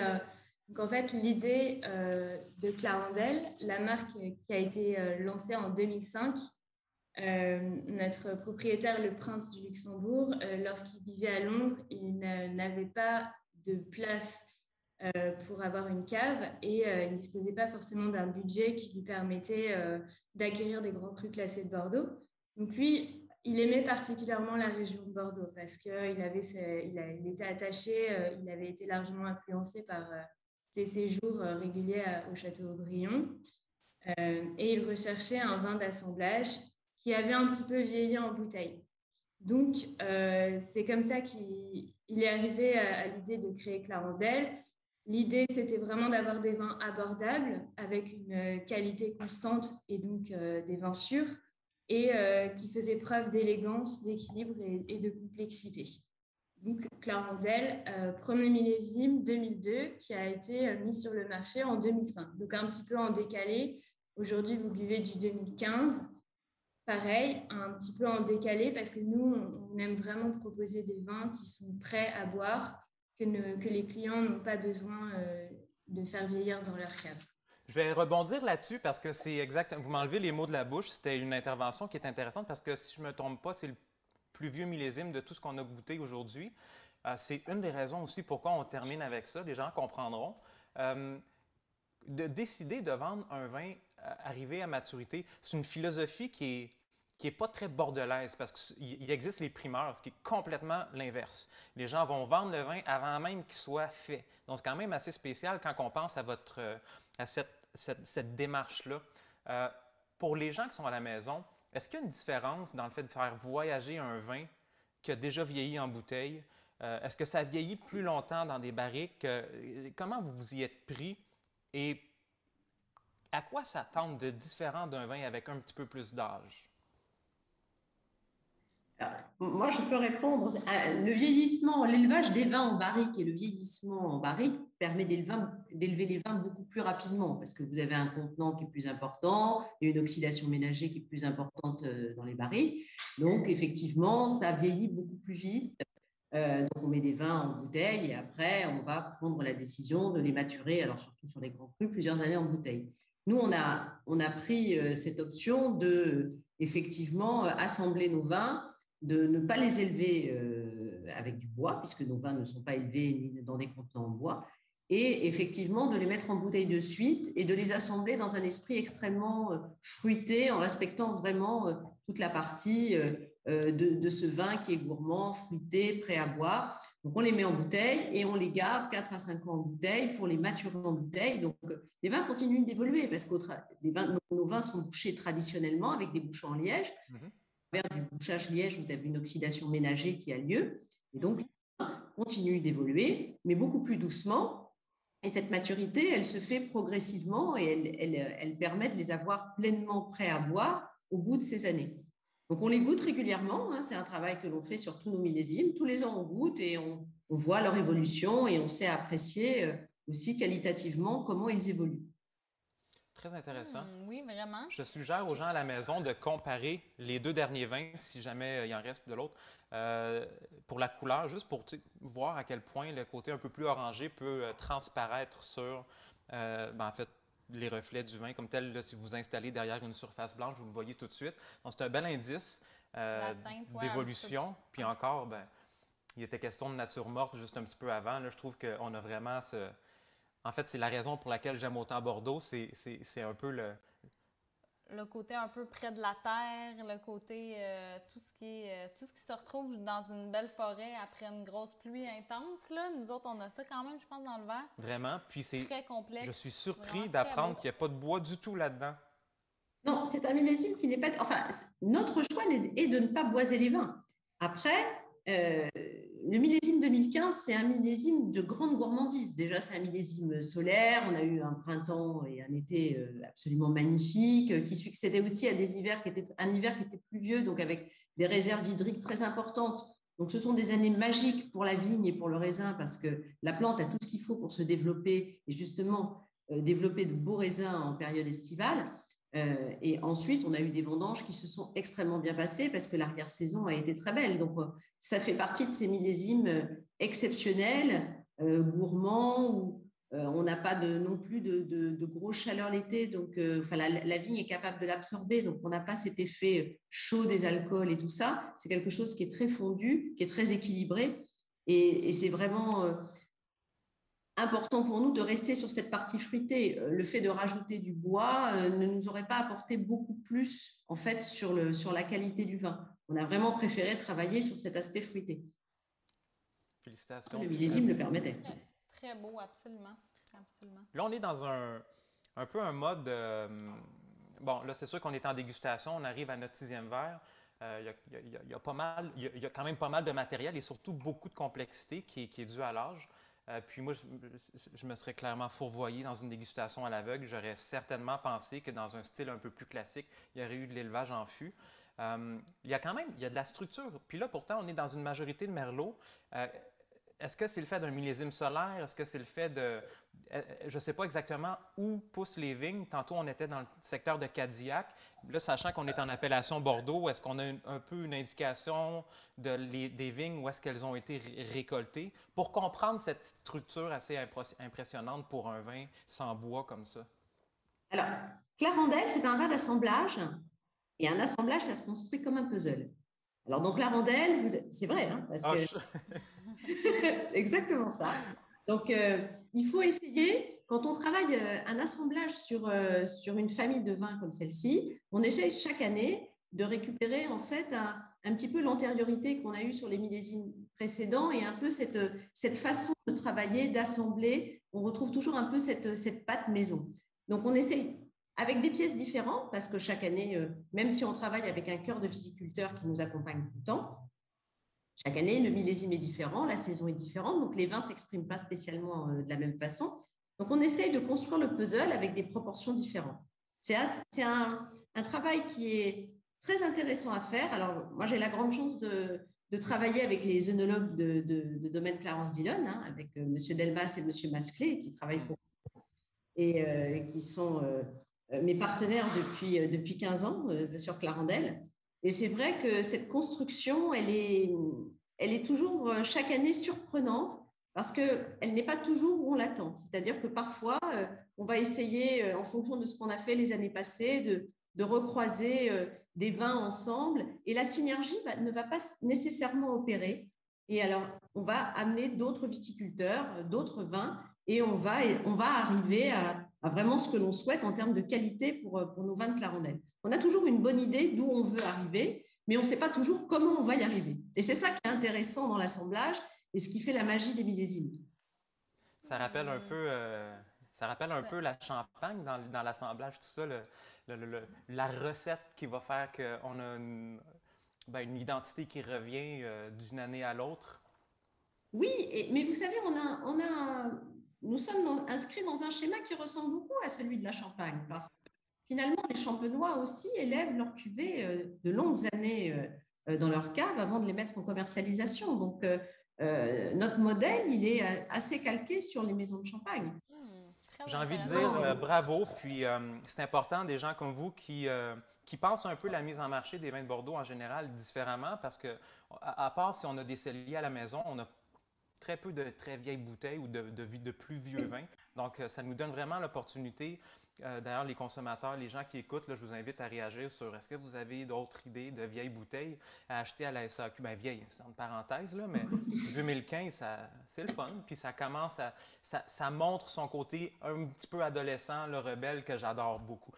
S9: donc en fait, l'idée de Clarendelle, la marque qui a été lancée en 2005, notre propriétaire, le prince du Luxembourg, lorsqu'il vivait à Londres, il n'avait pas de place pour avoir une cave et il ne disposait pas forcément d'un budget qui lui permettait d'acquérir des grands crus classés de Bordeaux. Donc lui, il aimait particulièrement la région de Bordeaux parce qu'il il était attaché, il avait été largement influencé par ses séjours réguliers au château Aubryon et il recherchait un vin d'assemblage qui avait un petit peu vieilli en bouteille. Donc, c'est comme ça qu'il est arrivé à l'idée de créer Clarendelle. L'idée, c'était vraiment d'avoir des vins abordables avec une qualité constante et donc des vins sûrs et qui faisaient preuve d'élégance, d'équilibre et de complexité. Donc, Clarendelle, premier millésime 2002 qui a été mis sur le marché en 2005. Donc, un petit peu en décalé. Aujourd'hui, vous buvez du 2015. Pareil, un petit peu en décalé parce que nous, on aime vraiment proposer des vins qui sont prêts à boire, que les clients n'ont pas besoin de faire vieillir dans leur cave.
S2: Je vais rebondir là-dessus parce que c'est exact. Vous m'enlevez les mots de la bouche. C'était une intervention qui est intéressante parce que si je ne me trompe pas, c'est le plus vieux millésime de tout ce qu'on a goûté aujourd'hui. C'est une des raisons aussi pourquoi on termine avec ça. Les gens comprendront. De décider de vendre un vin arrivé à maturité, c'est une philosophie qui est pas très bordelaise parce qu'il existe les primeurs, ce qui est complètement l'inverse. Les gens vont vendre le vin avant même qu'il soit fait. Donc, c'est quand même assez spécial quand on pense à cette démarche-là. Pour les gens qui sont à la maison, est-ce qu'il y a une différence dans le fait de faire voyager un vin qui a déjà vieilli en bouteille? Est-ce que ça vieillit plus longtemps dans des barriques? Comment vous vous y êtes pris? Et à quoi s'attendre de différent d'un vin avec un petit peu plus d'âge?
S10: Alors, moi, je peux répondre. Le vieillissement, l'élevage des vins en barrique et le vieillissement en barrique permet d'élever les vins beaucoup plus rapidement parce que vous avez un contenant qui est plus important et une oxydation ménagée qui est plus importante dans les barriques. Donc, effectivement, ça vieillit beaucoup plus vite. Donc, on met des vins en bouteille et après, on va prendre la décision de les maturer, alors surtout sur les grands crus, plusieurs années en bouteille. Nous, on a pris cette option de, effectivement, assembler nos vins, de ne pas les élever avec du bois, puisque nos vins ne sont pas élevés ni dans des contenants en bois, et effectivement de les mettre en bouteille de suite et de les assembler dans un esprit extrêmement fruité, en respectant vraiment toute la partie de ce vin qui est gourmand, fruité, prêt à boire. Donc, on les met en bouteille et on les garde 4 à 5 ans en bouteille pour les maturer en bouteille. Donc, les vins continuent d'évoluer parce que nos vins sont bouchés traditionnellement avec des bouchons en liège. Vers du bouchage liège, vous avez une oxydation ménagée qui a lieu. Et donc, les vins continuent d'évoluer, mais beaucoup plus doucement. Et cette maturité, elle se fait progressivement et elle permet de les avoir pleinement prêts à boire au bout de ces années. Donc, on les goûte régulièrement. Hein, c'est un travail que l'on fait sur tous nos millésimes. Tous les ans, on goûte et on voit leur évolution et on sait apprécier aussi qualitativement comment ils évoluent.
S2: Très intéressant.
S1: Oui, vraiment.
S2: Je suggère aux gens à la maison de comparer les deux derniers vins, si jamais il en reste de l'autre, pour la couleur, juste pour voir à quel point le côté un peu plus orangé peut transparaître sur, en fait, les reflets du vin comme tel. Là, si vous vous installez derrière une surface blanche, vous le voyez tout de suite. Donc, c'est un bel indice d'évolution. Puis encore, il était question de nature morte juste un petit peu avant. Là, je trouve qu'on a vraiment ce... En fait, c'est la raison pour laquelle j'aime autant Bordeaux. C'est un peu
S1: le côté un peu près de la terre, le côté tout ce qui se retrouve dans une belle forêt après une grosse pluie intense. Là. Nous autres, on a ça quand même, je pense, dans le verre.
S2: Vraiment. Puis c'est
S1: très complexe.
S2: Je suis surpris d'apprendre qu'il n'y a pas de bois du tout là-dedans.
S10: Non, c'est un millésime qui n'est pas... Enfin, notre choix est de ne pas boiser les vins. Après, le millésime 2015, c'est un millésime de grande gourmandise. Déjà, c'est un millésime solaire. On a eu un printemps et un été absolument magnifiques, qui succédaient aussi à des hivers un hiver qui était pluvieux, donc avec des réserves hydriques très importantes. Donc, ce sont des années magiques pour la vigne et pour le raisin parce que la plante a tout ce qu'il faut pour se développer et justement développer de beaux raisins en période estivale. Et ensuite, on a eu des vendanges qui se sont extrêmement bien passées parce que l'arrière-saison a été très belle. Donc, ça fait partie de ces millésimes exceptionnels, gourmands, où on n'a pas non plus de grosse chaleur l'été. Donc, la vigne est capable de l'absorber. Donc, on n'a pas cet effet chaud des alcools et tout ça. C'est quelque chose qui est très fondu, qui est très équilibré. Et c'est vraiment important pour nous de rester sur cette partie fruitée. Le fait de rajouter du bois ne nous aurait pas apporté beaucoup plus en fait sur la qualité du vin. On a vraiment préféré travailler sur cet aspect fruité.
S2: Félicitations.
S10: Le millésime le permettait.
S1: Très beau, absolument. Absolument.
S2: Là, on est dans un peu un mode... bon, là, c'est sûr qu'on est en dégustation. On arrive à notre 6e verre. Il y a quand même pas mal de matériel et surtout beaucoup de complexité qui est due à l'âge. Puis moi, je me serais clairement fourvoyé dans une dégustation à l'aveugle. J'aurais certainement pensé que dans un style un peu plus classique, il y aurait eu de l'élevage en fût. Il y a de la structure. Puis là, pourtant, on est dans une majorité de merlot. Est-ce que c'est le fait d'un millésime solaire? Est-ce que c'est le fait de... Je ne sais pas exactement où poussent les vignes. Tantôt, on était dans le secteur de Cadillac. Là, sachant qu'on est en appellation Bordeaux, est-ce qu'on a un peu une indication des vignes où est-ce qu'elles ont été récoltées pour comprendre cette structure assez impressionnante pour un vin sans bois comme ça?
S10: Alors, Clarendelle, c'est un vin d'assemblage. Et un assemblage, ça se construit comme un puzzle. Alors, donc, Clarendelle, c'est vrai, hein, parce que... c'est exactement ça. Donc, il faut essayer, quand on travaille un assemblage sur une famille de vins comme celle-ci, on essaye chaque année de récupérer en fait un petit peu l'antériorité qu'on a eue sur les millésimes précédents et un peu cette façon de travailler, d'assembler. On retrouve toujours un peu cette patte maison. Donc, on essaye avec des pièces différentes parce que chaque année, même si on travaille avec un cœur de viticulteurs qui nous accompagne tout le temps, chaque année, le millésime est différent, la saison est différente, donc les vins ne s'expriment pas spécialement de la même façon. Donc, on essaye de construire le puzzle avec des proportions différentes. C'est un travail qui est très intéressant à faire. Alors, moi, j'ai la grande chance de travailler avec les œnologues de domaine Clarence-Dillon, hein, avec M. Delmas et M. Masclé, qui travaillent pour moi et qui sont mes partenaires depuis 15 ans sur Clarendelle. Et c'est vrai que cette construction, elle est toujours chaque année surprenante parce qu'elle n'est pas toujours où on l'attend. C'est-à-dire que parfois, on va essayer, en fonction de ce qu'on a fait les années passées, de recroiser des vins ensemble et la synergie ne va pas nécessairement opérer. Et alors, on va amener d'autres viticulteurs, d'autres vins et on va arriver à vraiment ce que l'on souhaite en termes de qualité pour nos vins de Clarendelle. On a toujours une bonne idée d'où on veut arriver, mais on ne sait pas toujours comment on va y arriver. Et c'est ça qui est intéressant dans l'assemblage et ce qui fait la magie des millésimes.
S2: Ça rappelle un peu la Champagne dans l'assemblage, tout ça, la recette qui va faire qu'on a une identité qui revient d'une année à l'autre.
S10: Oui, mais vous savez, nous sommes inscrits dans un schéma qui ressemble beaucoup à celui de la Champagne, parce que finalement, les Champenois aussi élèvent leurs cuvées de longues années dans leur cave avant de les mettre en commercialisation. Donc, notre modèle, il est assez calqué sur les maisons de Champagne.
S2: J'ai envie de dire bravo, puis c'est important des gens comme vous qui pensent un peu la mise en marché des vins de Bordeaux en général différemment, parce que à part si on a des celliers à la maison, on a très peu de très vieilles bouteilles ou de plus vieux vins. Donc, ça nous donne vraiment l'opportunité. D'ailleurs, les consommateurs, les gens qui écoutent, là, je vous invite à réagir sur est-ce que vous avez d'autres idées de vieilles bouteilles à acheter à la SAQ? Bien, vieilles, c'est entre parenthèses, là, mais 2015, c'est le fun. Puis ça commence ça montre son côté un petit peu adolescent, le rebelle, que j'adore beaucoup.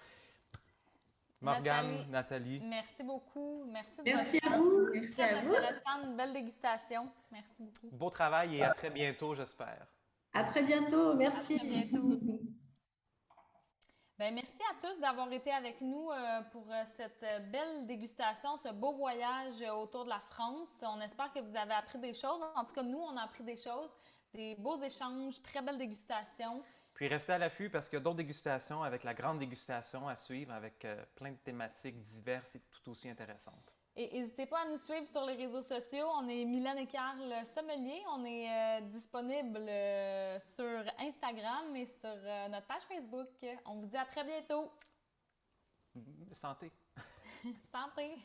S2: Morgane, Nathalie.
S1: Merci beaucoup.
S10: Merci à vous.
S9: Merci à vous.
S1: Intéressant, une belle dégustation. Merci beaucoup.
S2: Beau travail et à très bientôt, j'espère.
S10: À très bientôt. Merci.
S1: À très bientôt. Bien, merci à tous d'avoir été avec nous pour cette belle dégustation, ce beau voyage autour de la France. On espère que vous avez appris des choses. En tout cas, nous, on a appris des choses, des beaux échanges, très belle dégustation.
S2: Puis restez à l'affût parce qu'il y a d'autres dégustations avec la grande dégustation à suivre avec plein de thématiques diverses et tout aussi intéressantes.
S1: Et n'hésitez pas à nous suivre sur les réseaux sociaux. On est Mylène et Carl Sommelier. On est disponible sur Instagram et sur notre page Facebook. On vous dit à très bientôt.
S2: Santé!
S1: Santé!